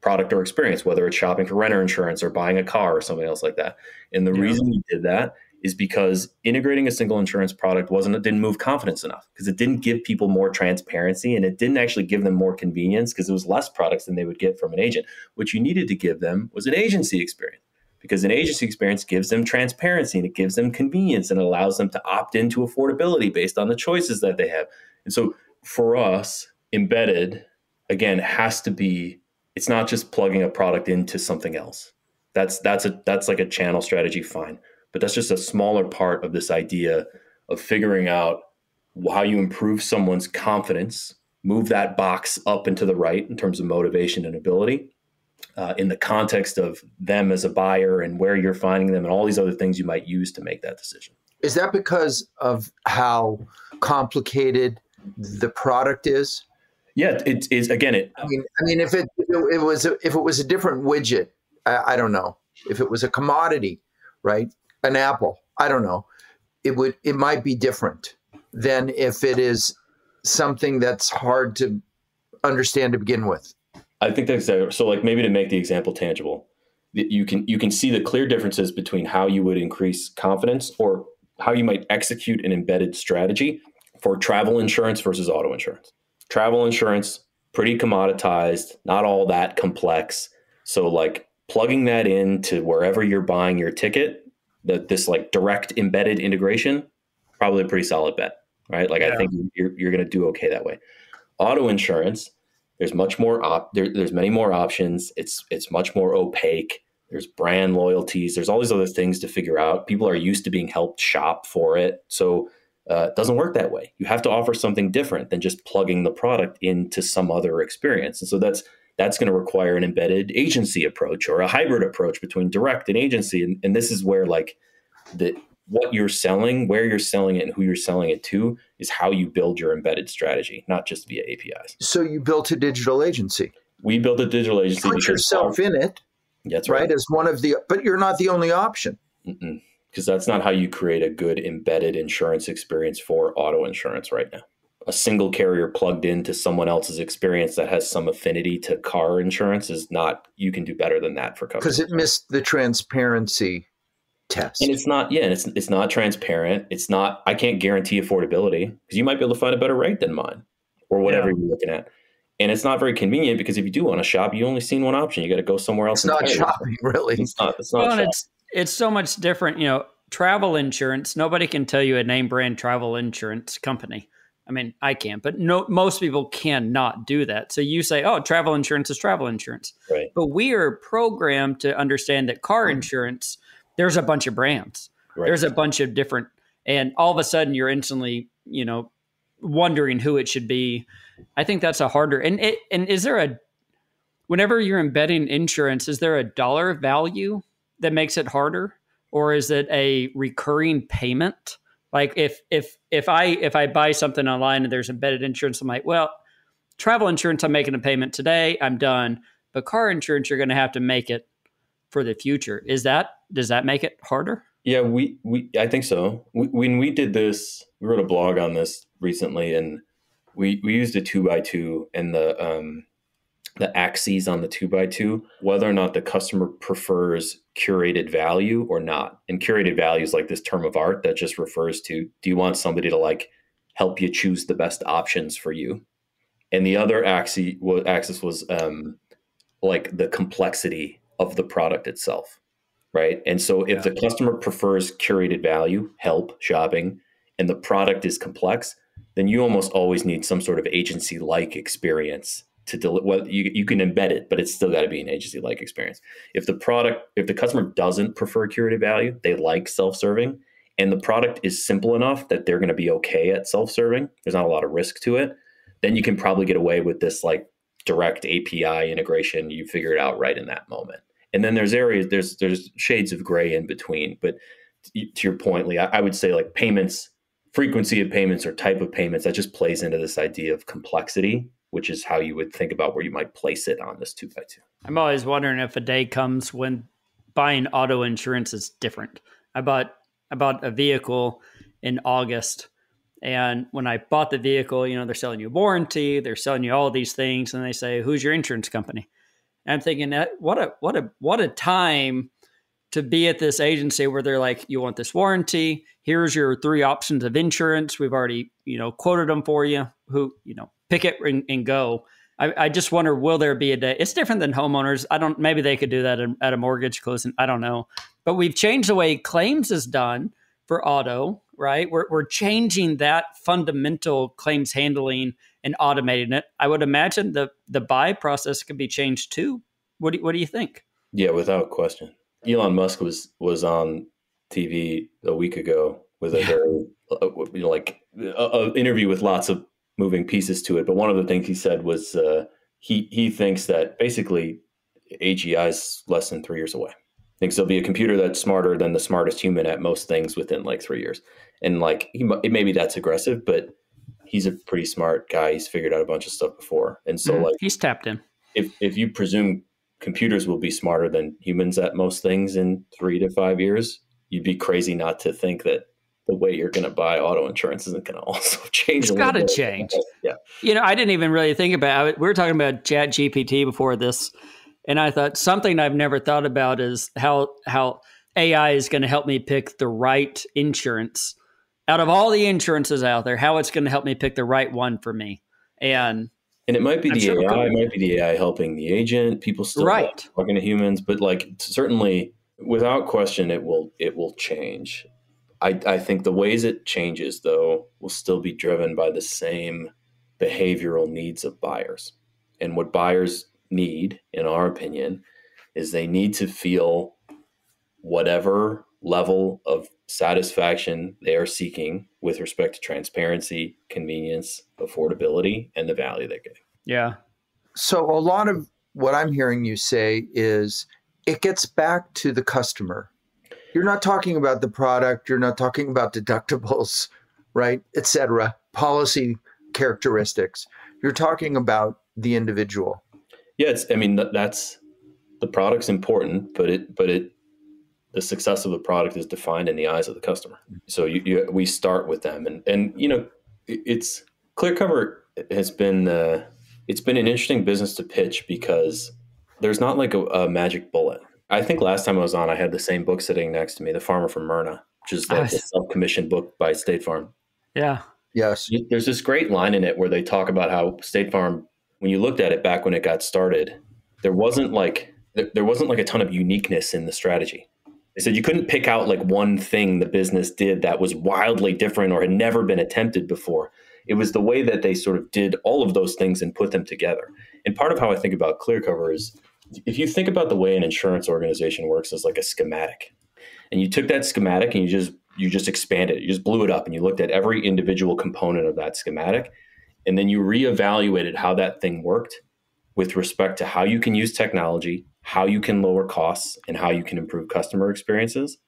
[SPEAKER 4] product or experience, whether it's shopping for renter insurance or buying a car or something else like that. And the reason we did that is because integrating a single insurance product didn't move confidence enough, because it didn't give people more transparency, and it didn't actually give them more convenience, because it was less products than they would get from an agent. What you needed to give them was an agency experience, because an agency experience gives them transparency and it gives them convenience and it allows them to opt into affordability based on the choices that they have. And so for us, embedded, again, has to be, it's not just plugging a product into something else. That's like a channel strategy, fine. But that's just a smaller part of this idea of figuring out how you improve someone's confidence, move that box up and to the right in terms of motivation and ability, in the context of them as a buyer and where you're finding them and all these other things you might use to make that decision.
[SPEAKER 2] Is that because of how complicated the product is?
[SPEAKER 4] Yeah, it is. Again,
[SPEAKER 2] I mean, if it was a different widget, I don't know. If it was a commodity, right? An apple, I don't know. It might be different than if it is something that's hard to understand to begin with.
[SPEAKER 4] I think that's so. Like, maybe to make the example tangible, you can see the clear differences between how you would increase confidence or how you might execute an embedded strategy for travel insurance versus auto insurance. Travel insurance, pretty commoditized, not all that complex. So like plugging that into wherever you're buying your ticket, this like direct embedded integration, probably a pretty solid bet, right? Like, I think you're going to do okay that way. Auto insurance, there's much more there's many more options. It's much more opaque. There's brand loyalties. There's all these other things to figure out. People are used to being helped shop for it. So it doesn't work that way. You have to offer something different than just plugging the product into some other experience. And so that's going to require an embedded agency approach or a hybrid approach between direct and agency. And this is where like what you're selling, where you're selling it, and who you're selling it to is how you build your embedded strategy, not just via APIs.
[SPEAKER 2] So you built a digital agency.
[SPEAKER 4] We built a digital agency.
[SPEAKER 2] Put yourself in it.
[SPEAKER 4] That's
[SPEAKER 2] right. As one of but you're not the only option.
[SPEAKER 4] Because that's not how you create a good embedded insurance experience for auto insurance right now. A single carrier plugged into someone else's experience that has some affinity to car insurance is not, you can do better than that for coverage.
[SPEAKER 2] Because it missed the transparency test.
[SPEAKER 4] And it's not, and it's not transparent. It's not, I can't guarantee affordability because you might be able to find a better rate than mine or whatever you're looking at. And it's not very convenient because if you do want to shop, you only seen one option. You got to go somewhere else.
[SPEAKER 2] It's not shopping, really.
[SPEAKER 4] It's not
[SPEAKER 3] well,
[SPEAKER 4] shopping.
[SPEAKER 3] It's so much different. You know, travel insurance, nobody can tell you a name brand travel insurance company. I mean, I can, but most people cannot do that. So you say, oh, travel insurance is travel insurance.
[SPEAKER 4] Right.
[SPEAKER 3] But we are programmed to understand that car insurance, there's a bunch of brands. Right. There's a bunch of different, and all of a sudden you're instantly, wondering who it should be. I think that's a harder, and is there whenever you're embedding insurance, is there a dollar value that makes it harder? Or is it a recurring payment? Like if I buy something online and there's embedded insurance, I'm like, well, travel insurance, I'm making a payment today, I'm done. But car insurance, you're going to have to make it for the future. Does that make it harder? Yeah,
[SPEAKER 4] I think so. When we did this, we wrote a blog on this recently, and we used a 2x2 and the axes on the 2x2, whether or not the customer prefers curated value or not. And curated value is like this term of art that just refers to, do you want somebody to like help you choose the best options for you? And the other axis was like the complexity of the product itself, right? And so if the customer prefers curated value, help, shopping, and the product is complex, then you almost always need some sort of agency-like experience to deliver. Well, you can embed it, but it's still got to be an agency-like experience. If the customer doesn't prefer curated value, they like self-serving, and the product is simple enough that they're going to be okay at self-serving, there's not a lot of risk to it, then you can probably get away with this like direct API integration. You figure it out right in that moment. And then there's shades of gray in between. But to your point, Lee, I would say like payments, frequency of payments or type of payments, that just plays into this idea of complexity, which is how you would think about where you might place it on this 2x2.
[SPEAKER 3] I'm always wondering if a day comes when buying auto insurance is different. I bought a vehicle in August, and when I bought the vehicle, they're selling you a warranty, they're selling you all these things, and they say, "Who's your insurance company?" And I'm thinking, what a time to be at this agency where they're like, "You want this warranty? Here's your 3 options of insurance. We've already, quoted them for you. Pick it and go." I just wonder, will there be a day? It's different than homeowners. Maybe they could do that at a mortgage closing. I don't know. But we've changed the way claims is done for auto, right? We're changing that fundamental claims handling and automating it. I would imagine the buy process could be changed too. What do you think?
[SPEAKER 4] Yeah, without question. Elon Musk was on TV a week ago with a very, interview with lots of moving pieces to it. But one of the things he said was he thinks that basically AGI is less than 3 years away. Thinks there'll be a computer that's smarter than the smartest human at most things within 3 years. And maybe that's aggressive, but he's a pretty smart guy. He's figured out a bunch of stuff before. And so
[SPEAKER 3] he's tapped in.
[SPEAKER 4] If you presume computers will be smarter than humans at most things in 3 to 5 years, you'd be crazy not to think that the way you're going to buy auto insurance isn't going to also change.
[SPEAKER 3] It's got to change.
[SPEAKER 4] Yeah.
[SPEAKER 3] I didn't even really think about it. We were talking about ChatGPT before this, and I thought something I've never thought about is how AI is going to help me pick the right insurance. Out of all the insurances out there, how it's going to help me pick the right one for me. And
[SPEAKER 4] it might be AI, it might be the AI helping the agent. People still talking to humans, but certainly without question, it will change. I think the ways it changes, though, will still be driven by the same behavioral needs of buyers. And what buyers need, in our opinion, is they need to feel whatever level of satisfaction they are seeking with respect to transparency, convenience, affordability, and the value they're getting.
[SPEAKER 3] Yeah.
[SPEAKER 2] So a lot of what I'm hearing you say is it gets back to the customer. You're not talking about the product. You're not talking about deductibles, right, et cetera, policy characteristics. You're talking about the individual.
[SPEAKER 4] Yeah, that's the product's important, but the success of the product is defined in the eyes of the customer. So we start with them, and it's Clearcover has been it's been an interesting business to pitch because there's not a magic bullet. I think last time I was on, I had the same book sitting next to me, The Farmer from Merna, which is the self-commissioned book by State Farm.
[SPEAKER 3] Yeah.
[SPEAKER 2] Yes.
[SPEAKER 4] There's this great line in it where they talk about how State Farm, when you looked at it back when it got started, there wasn't a ton of uniqueness in the strategy. They said you couldn't pick out one thing the business did that was wildly different or had never been attempted before. It was the way that they sort of did all of those things and put them together. And part of how I think about Clearcover is if you think about the way an insurance organization works as a schematic, and you took that schematic and you just expanded it, you just blew it up and you looked at every individual component of that schematic, and then you reevaluated how that thing worked with respect to how you can use technology, how you can lower costs, and how you can improve customer experiences.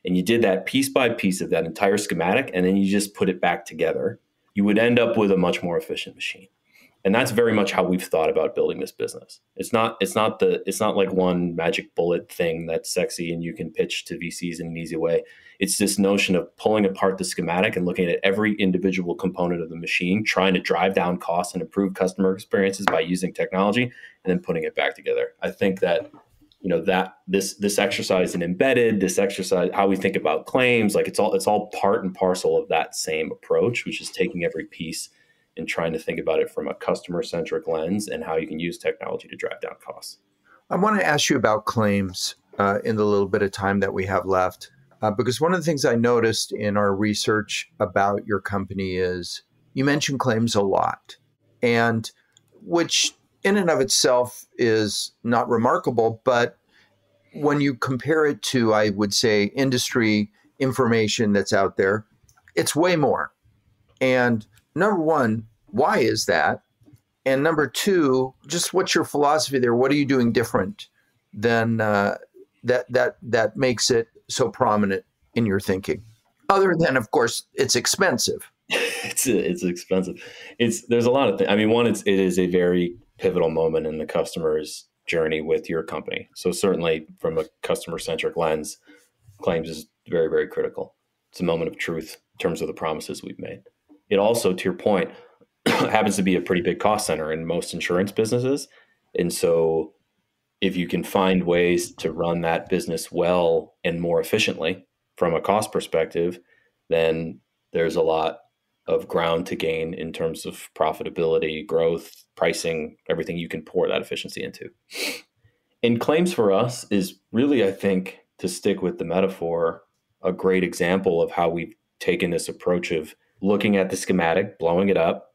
[SPEAKER 4] And you did that piece by piece of that entire schematic, and then you just put it back together. You would end up with a much more efficient machine. And that's very much how we've thought about building this business. It's not like one magic bullet thing that's sexy and you can pitch to VCs in an easy way. It's this notion of pulling apart the schematic and looking at every individual component of the machine, trying to drive down costs and improve customer experiences by using technology, and then putting it back together. I think that that this exercise in embedded, this exercise, how we think about claims, it's all part and parcel of that same approach, which is taking every piece and trying to think about it from a customer-centric lens and how you can use technology to drive down costs.
[SPEAKER 2] I want to ask you about claims in the little bit of time that we have left, because one of the things I noticed in our research about your company is you mention claims a lot, and which in and of itself is not remarkable, but when you compare it to, I would say, industry information that's out there, it's way more. And number one, why is that? And number two, just what's your philosophy there? What are you doing different than that makes it so prominent in your thinking? Other than, of course, it's expensive.
[SPEAKER 4] It's expensive. There's a lot of things. I mean, one, it is a very pivotal moment in the customer's journey with your company. So certainly from a customer-centric lens, claims is very, very critical. It's a moment of truth in terms of the promises we've made. It also, to your point, happens to be a pretty big cost center in most insurance businesses. And so if you can find ways to run that business well and more efficiently from a cost perspective, then there's a lot of ground to gain in terms of profitability, growth, pricing, everything you can pour that efficiency into. And claims for us is really, I think, to stick with the metaphor, a great example of how we've taken this approach of looking at the schematic, blowing it up,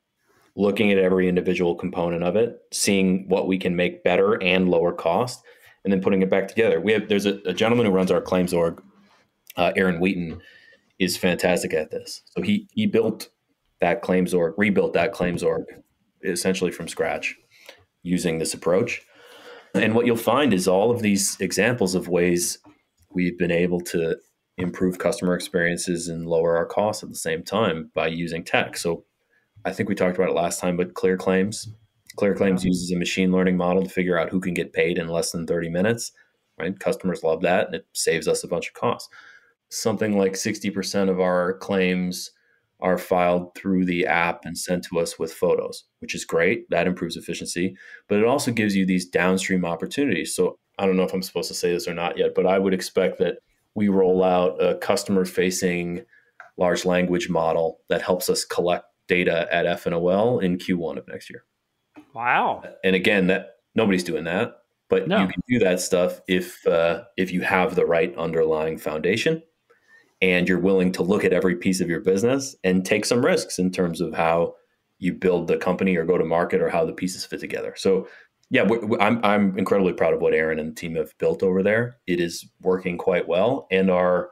[SPEAKER 4] looking at every individual component of it, seeing what we can make better and lower cost, and then putting it back together. There's a gentleman who runs our claims org, Aaron Wheaton, is fantastic at this. So he built that claims org, rebuilt that claims org essentially from scratch using this approach. And what you'll find is all of these examples of ways we've been able to improve customer experiences and lower our costs at the same time by using tech. So I think we talked about it last time, but Clear Claims uses a machine learning model to figure out who can get paid in less than 30 minutes, right? Customers love that, and it saves us a bunch of costs. Something like 60% of our claims are filed through the app and sent to us with photos, which is great. That improves efficiency, but it also gives you these downstream opportunities. So I don't know if I'm supposed to say this or not yet, but I would expect that we roll out a customer-facing large language model that helps us collect data at FNOL in Q1 of next year.
[SPEAKER 3] Wow.
[SPEAKER 4] And again, that nobody's doing that, but you can do that stuff if you have the right underlying foundation and you're willing to look at every piece of your business and take some risks in terms of how you build the company or go to market or how the pieces fit together. So yeah, I'm incredibly proud of what Aaron and the team have built over there. It is working quite well. And our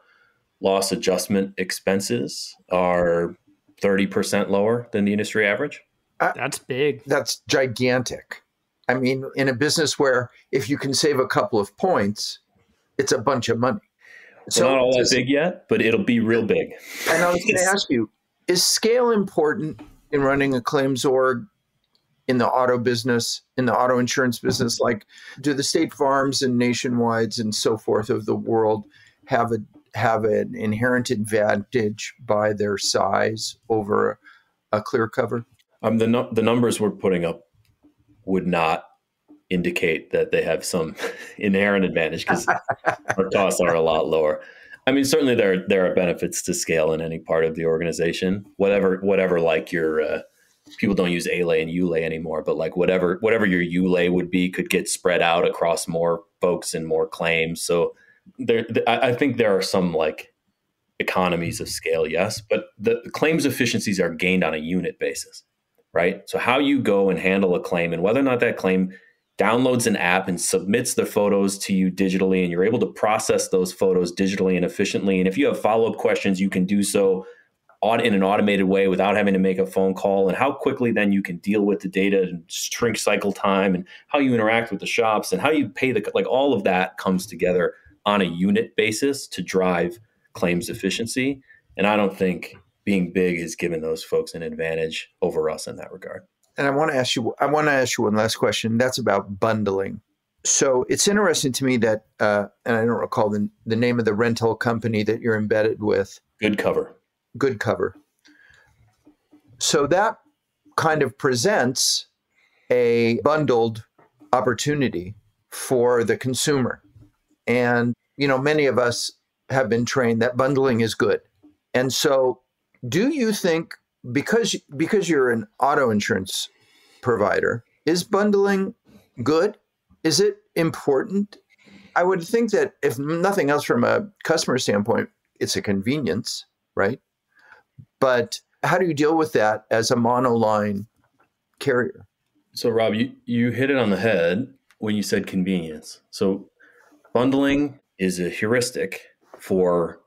[SPEAKER 4] loss adjustment expenses are 30% lower than the industry average.
[SPEAKER 3] That's big.
[SPEAKER 2] That's gigantic. I mean, in a business where if you can save a couple of points, it's a bunch of money.
[SPEAKER 4] So not all that big yet, but it'll be real big.
[SPEAKER 2] And I was going to ask you, is scale important in running a claims org in the auto business, in the auto insurance business? Like, do the State Farms and Nationwides and so forth of the world have an inherent advantage by their size over a Clearcover?
[SPEAKER 4] The numbers we're putting up would not indicate that they have some inherent advantage because our costs are a lot lower. I mean, certainly there are benefits to scale in any part of the organization. Whatever, like your people don't use ALA and ULA anymore, but like whatever your ULA would be could get spread out across more folks and more claims. So I think there are some like economies of scale, yes, but the claims efficiencies are gained on a unit basis, right? So how you go and handle a claim and whether or not that claim downloads an app and submits the photos to you digitally, and you're able to process those photos digitally and efficiently. And if you have follow-up questions, you can do so in an automated way without having to make a phone call, and how quickly then you can deal with the data and shrink cycle time and how you interact with the shops and how you pay like all of that comes together on a unit basis to drive claims efficiency. And I don't think being big has given those folks an advantage over us in that regard.
[SPEAKER 2] And I want to ask you one last question. That's about bundling. So it's interesting to me that, and I don't recall the name of the rental company that you're embedded with.
[SPEAKER 4] Good Cover.
[SPEAKER 2] So that kind of presents a bundled opportunity for the consumer. And, many of us have been trained that bundling is good. And so do you think, because you're an auto insurance provider, is bundling good? Is it important? I would think that if nothing else from a customer standpoint, it's a convenience, right? But how do you deal with that as a monoline carrier?
[SPEAKER 4] So Rob, you hit it on the head when you said convenience. So bundling is a heuristic for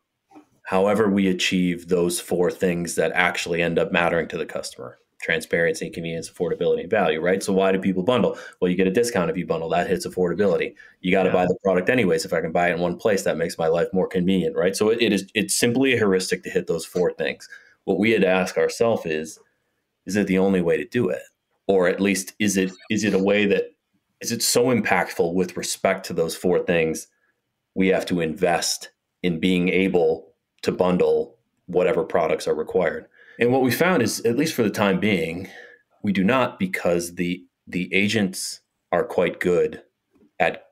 [SPEAKER 4] however we achieve those four things that actually end up mattering to the customer. transparency, convenience, affordability, and value, right? So why do people bundle? Well, you get a discount if you bundle. That hits affordability. You got to buy the product anyways. If I can buy it in one place, that makes my life more convenient, right? So it's simply a heuristic to hit those four things. What we had to ask ourselves is it the only way to do it? Or at least is it a way that is it so impactful with respect to those four things? We have to invest in being able to bundle whatever products are required. And what we found is, at least for the time being, we do not, because the agents are quite good at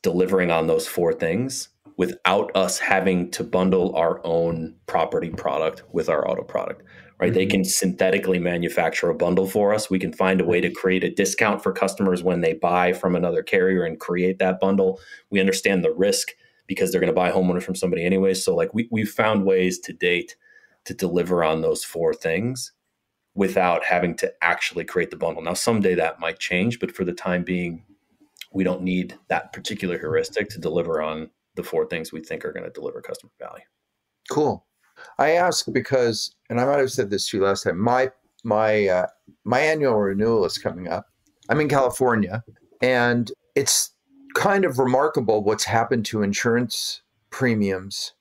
[SPEAKER 4] delivering on those four things without us having to bundle our own property product with our auto product, right? Mm-hmm. They can synthetically manufacture a bundle for us. We can find a way to create a discount for customers when they buy from another carrier and create that bundle. We understand the risk because they're going to buy homeowners from somebody anyway. So like we've found ways to date to deliver on those four things without having to actually create the bundle. Now, someday that might change, but for the time being, we don't need that particular heuristic to deliver on the four things we think are going to deliver customer value.
[SPEAKER 2] Cool. I ask because, and I might have said this to you last time, my annual renewal is coming up. I'm in California, and it's kind of remarkable what's happened to insurance premiums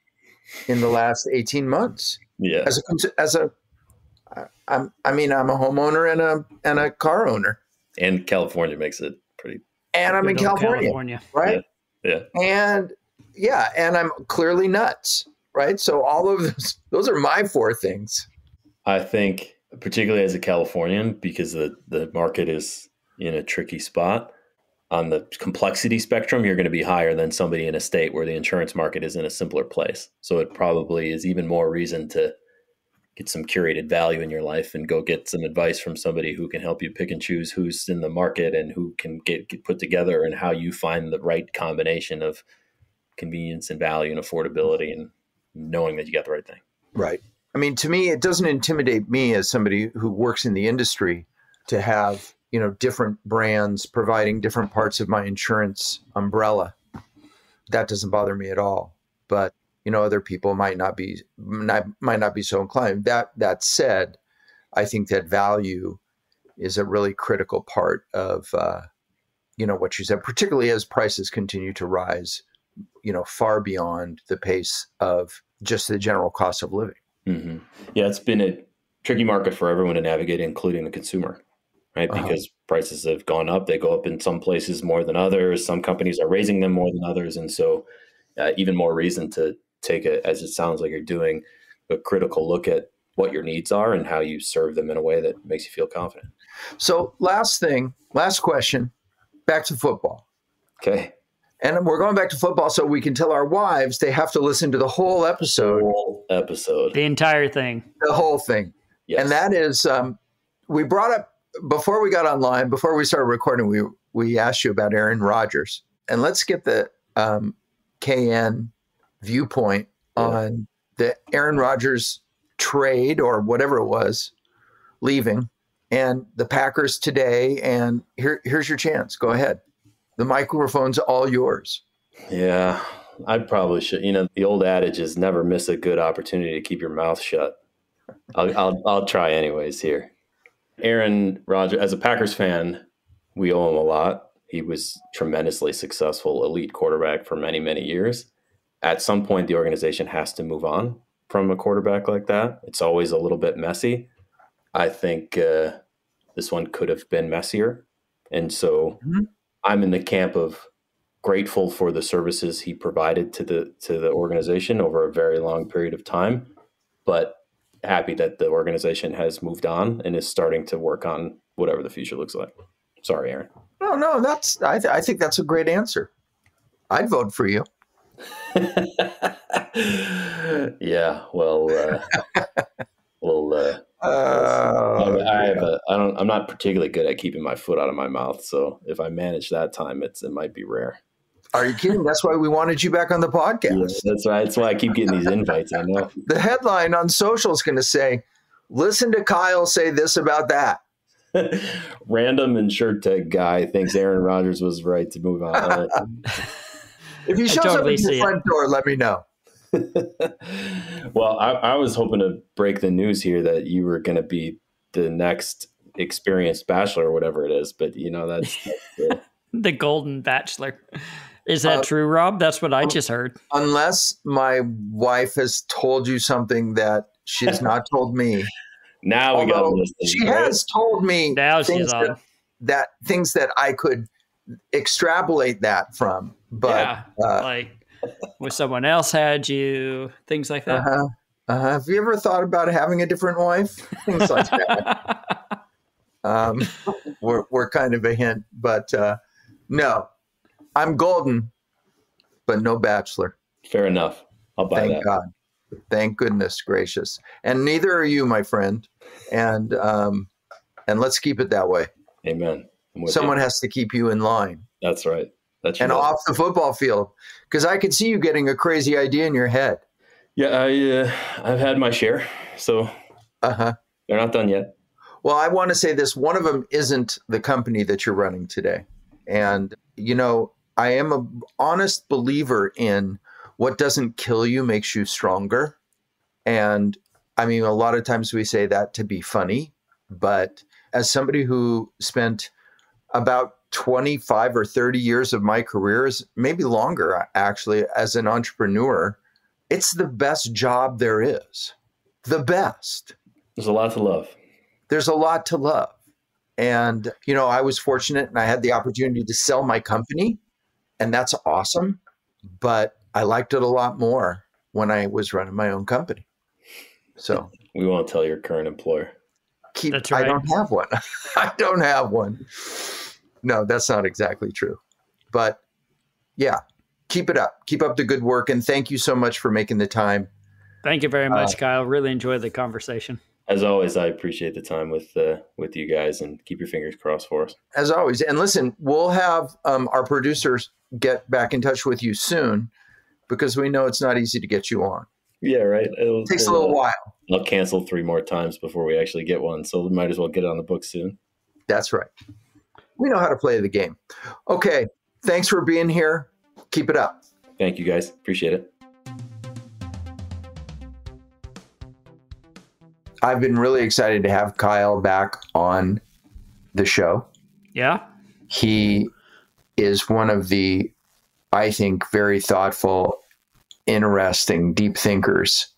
[SPEAKER 2] in the last 18 months.
[SPEAKER 4] Yeah.
[SPEAKER 2] I'm a homeowner and a car owner.
[SPEAKER 4] And California makes it pretty.
[SPEAKER 2] And I'm in California, right?
[SPEAKER 4] Yeah.
[SPEAKER 2] And I'm clearly nuts, right? So all of those are my four things.
[SPEAKER 4] I think, particularly as a Californian, because the market is in a tricky spot, on the complexity spectrum, you're going to be higher than somebody in a state where the insurance market is in a simpler place. So it probably is even more reason to get some curated value in your life and go get some advice from somebody who can help you pick and choose who's in the market and who can get put together and how you find the right combination of convenience and value and affordability and knowing that you got the right thing.
[SPEAKER 2] Right. I mean, to me, it doesn't intimidate me as somebody who works in the industry to have, different brands providing different parts of my insurance umbrella. That doesn't bother me at all. But, other people might not be so inclined. That said, I think that value is a really critical part of, what you said, particularly as prices continue to rise, far beyond the pace of just the general cost of living.
[SPEAKER 4] Mm-hmm. Yeah, it's been a tricky market for everyone to navigate, including the consumer, right? Because prices have gone up. They go up in some places more than others. Some companies are raising them more than others. And so even more reason to take it, as it sounds like you're doing, a critical look at what your needs are and how you serve them in a way that makes you feel confident.
[SPEAKER 2] So last question, back to football.
[SPEAKER 4] Okay.
[SPEAKER 2] And we're going back to football so we can tell our wives they have to listen to the whole episode.
[SPEAKER 3] The entire thing.
[SPEAKER 2] The whole thing.
[SPEAKER 4] Yes. And
[SPEAKER 2] that is, we brought up, before we got online, before we started recording, we asked you about Aaron Rodgers. And let's get the KN viewpoint on the Aaron Rodgers trade or whatever it was, leaving, and the Packers today. And here's your chance. Go ahead. The microphone's all yours.
[SPEAKER 4] Yeah, I probably should. The old adage is never miss a good opportunity to keep your mouth shut. I'll try anyways here. Aaron Rodgers, as a Packers fan, we owe him a lot. He was tremendously successful, elite quarterback for many, many years. At some point, the organization has to move on from a quarterback like that. It's always a little bit messy. I think this one could have been messier. And so I'm in the camp of grateful for the services he provided to the organization over a very long period of time, but happy that the organization has moved on and is starting to work on whatever the future looks like. Sorry, Aaron.
[SPEAKER 2] No, I think that's a great answer. I'd vote for you.
[SPEAKER 4] Yeah, I'm not particularly good at keeping my foot out of my mouth. So if I manage that time, it might be rare.
[SPEAKER 2] Are you kidding? That's why we wanted you back on the podcast.
[SPEAKER 4] Yeah, that's why I keep getting these invites. I know.
[SPEAKER 2] The headline on social is going to say, listen to Kyle say this about that.
[SPEAKER 4] Random InsurTech guy thinks Aaron Rodgers was right to move on.
[SPEAKER 2] If he shows up at your front door, let me know.
[SPEAKER 4] Well, I was hoping to break the news here that you were going to be the next experienced bachelor or whatever it is. But that's
[SPEAKER 3] the golden bachelor. Is that true, Rob? That's what I just heard.
[SPEAKER 2] Unless my wife has told you something that she has not told me.
[SPEAKER 4] Now we got to listen.
[SPEAKER 2] She has told me things that I could extrapolate that from. But
[SPEAKER 3] like with someone else had you, things like that.
[SPEAKER 2] Have you ever thought about having a different wife? Things like that. We're kind of a hint, but no. I'm golden, but no bachelor.
[SPEAKER 4] Fair enough. I'll buy that.
[SPEAKER 2] Thank God. Thank goodness gracious. And neither are you, my friend. And let's keep it that way.
[SPEAKER 4] Amen.
[SPEAKER 2] Someone has to keep you in line.
[SPEAKER 4] That's right.
[SPEAKER 2] And off the football field, because I could see you getting a crazy idea in your head.
[SPEAKER 4] Yeah, I've had my share. So they're not done yet.
[SPEAKER 2] Well, I want to say this. One of them isn't the company that you're running today. And, I am an honest believer in what doesn't kill you makes you stronger. And I mean, a lot of times we say that to be funny, but as somebody who spent about 25 or 30 years of my career, maybe longer actually, as an entrepreneur, it's the best job there is. The best.
[SPEAKER 4] There's a lot to love.
[SPEAKER 2] There's a lot to love. And, I was fortunate and I had the opportunity to sell my company, and that's awesome. But I liked it a lot more when I was running my own company. So
[SPEAKER 4] we won't tell your current employer.
[SPEAKER 3] That's right.
[SPEAKER 2] I don't have one. I don't have one. No, that's not exactly true. But yeah, keep it up. Keep up the good work. And thank you so much for making the time.
[SPEAKER 3] Thank you very much, Kyle. Really enjoyed the conversation.
[SPEAKER 4] As always, I appreciate the time with you guys, and keep your fingers crossed for us.
[SPEAKER 2] As always. And listen, we'll have our producers get back in touch with you soon, because we know it's not easy to get you on.
[SPEAKER 4] Yeah, right.
[SPEAKER 2] It takes a little while.
[SPEAKER 4] I'll cancel 3 more times before we actually get one. So we might as well get it on the book soon.
[SPEAKER 2] That's right. We know how to play the game. Okay. Thanks for being here. Keep it up.
[SPEAKER 4] Thank you, guys. Appreciate it.
[SPEAKER 2] I've been really excited to have Kyle back on the show.
[SPEAKER 3] Yeah.
[SPEAKER 2] He is one of the, I think, very thoughtful, interesting, deep thinkers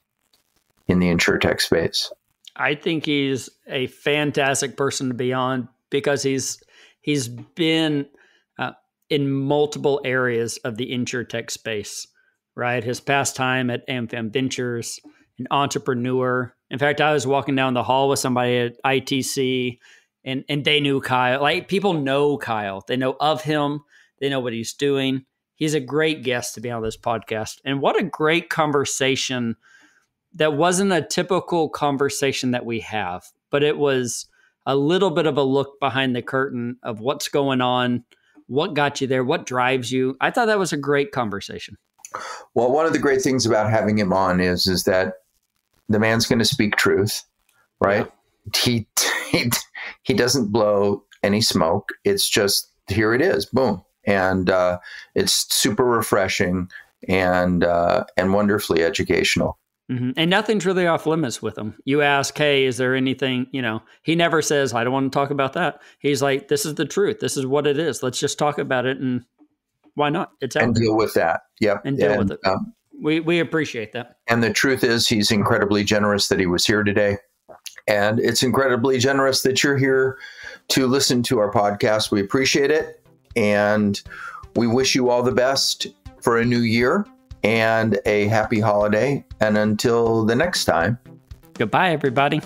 [SPEAKER 2] in the insurtech space.
[SPEAKER 3] I think he's a fantastic person to be on, because he's been in multiple areas of the insurtech space, right? His past time at AmFam Ventures, an entrepreneur. In fact, I was walking down the hall with somebody at ITC, and they knew Kyle. Like, people know Kyle. They know of him. They know what he's doing. He's a great guest to be on this podcast. And what a great conversation. That wasn't a typical conversation that we have, but it was a little bit of a look behind the curtain of what's going on, what got you there, what drives you. I thought that was a great conversation.
[SPEAKER 2] Well, one of the great things about having him on is that the man's going to speak truth, right? Yeah. He doesn't blow any smoke. It's just, here it is, boom. And it's super refreshing and wonderfully educational.
[SPEAKER 3] Mm-hmm. And nothing's really off limits with him. You ask, hey, is there anything, he never says, I don't want to talk about that. He's like, this is the truth. This is what it is. Let's just talk about it. And why not? It's out.
[SPEAKER 2] And deal with that. Yep.
[SPEAKER 3] And deal with it. We appreciate that.
[SPEAKER 2] And the truth is, he's incredibly generous that he was here today. And it's incredibly generous that you're here to listen to our podcast. We appreciate it. And we wish you all the best for a new year and a happy holiday. And until the next time.
[SPEAKER 3] Goodbye, everybody.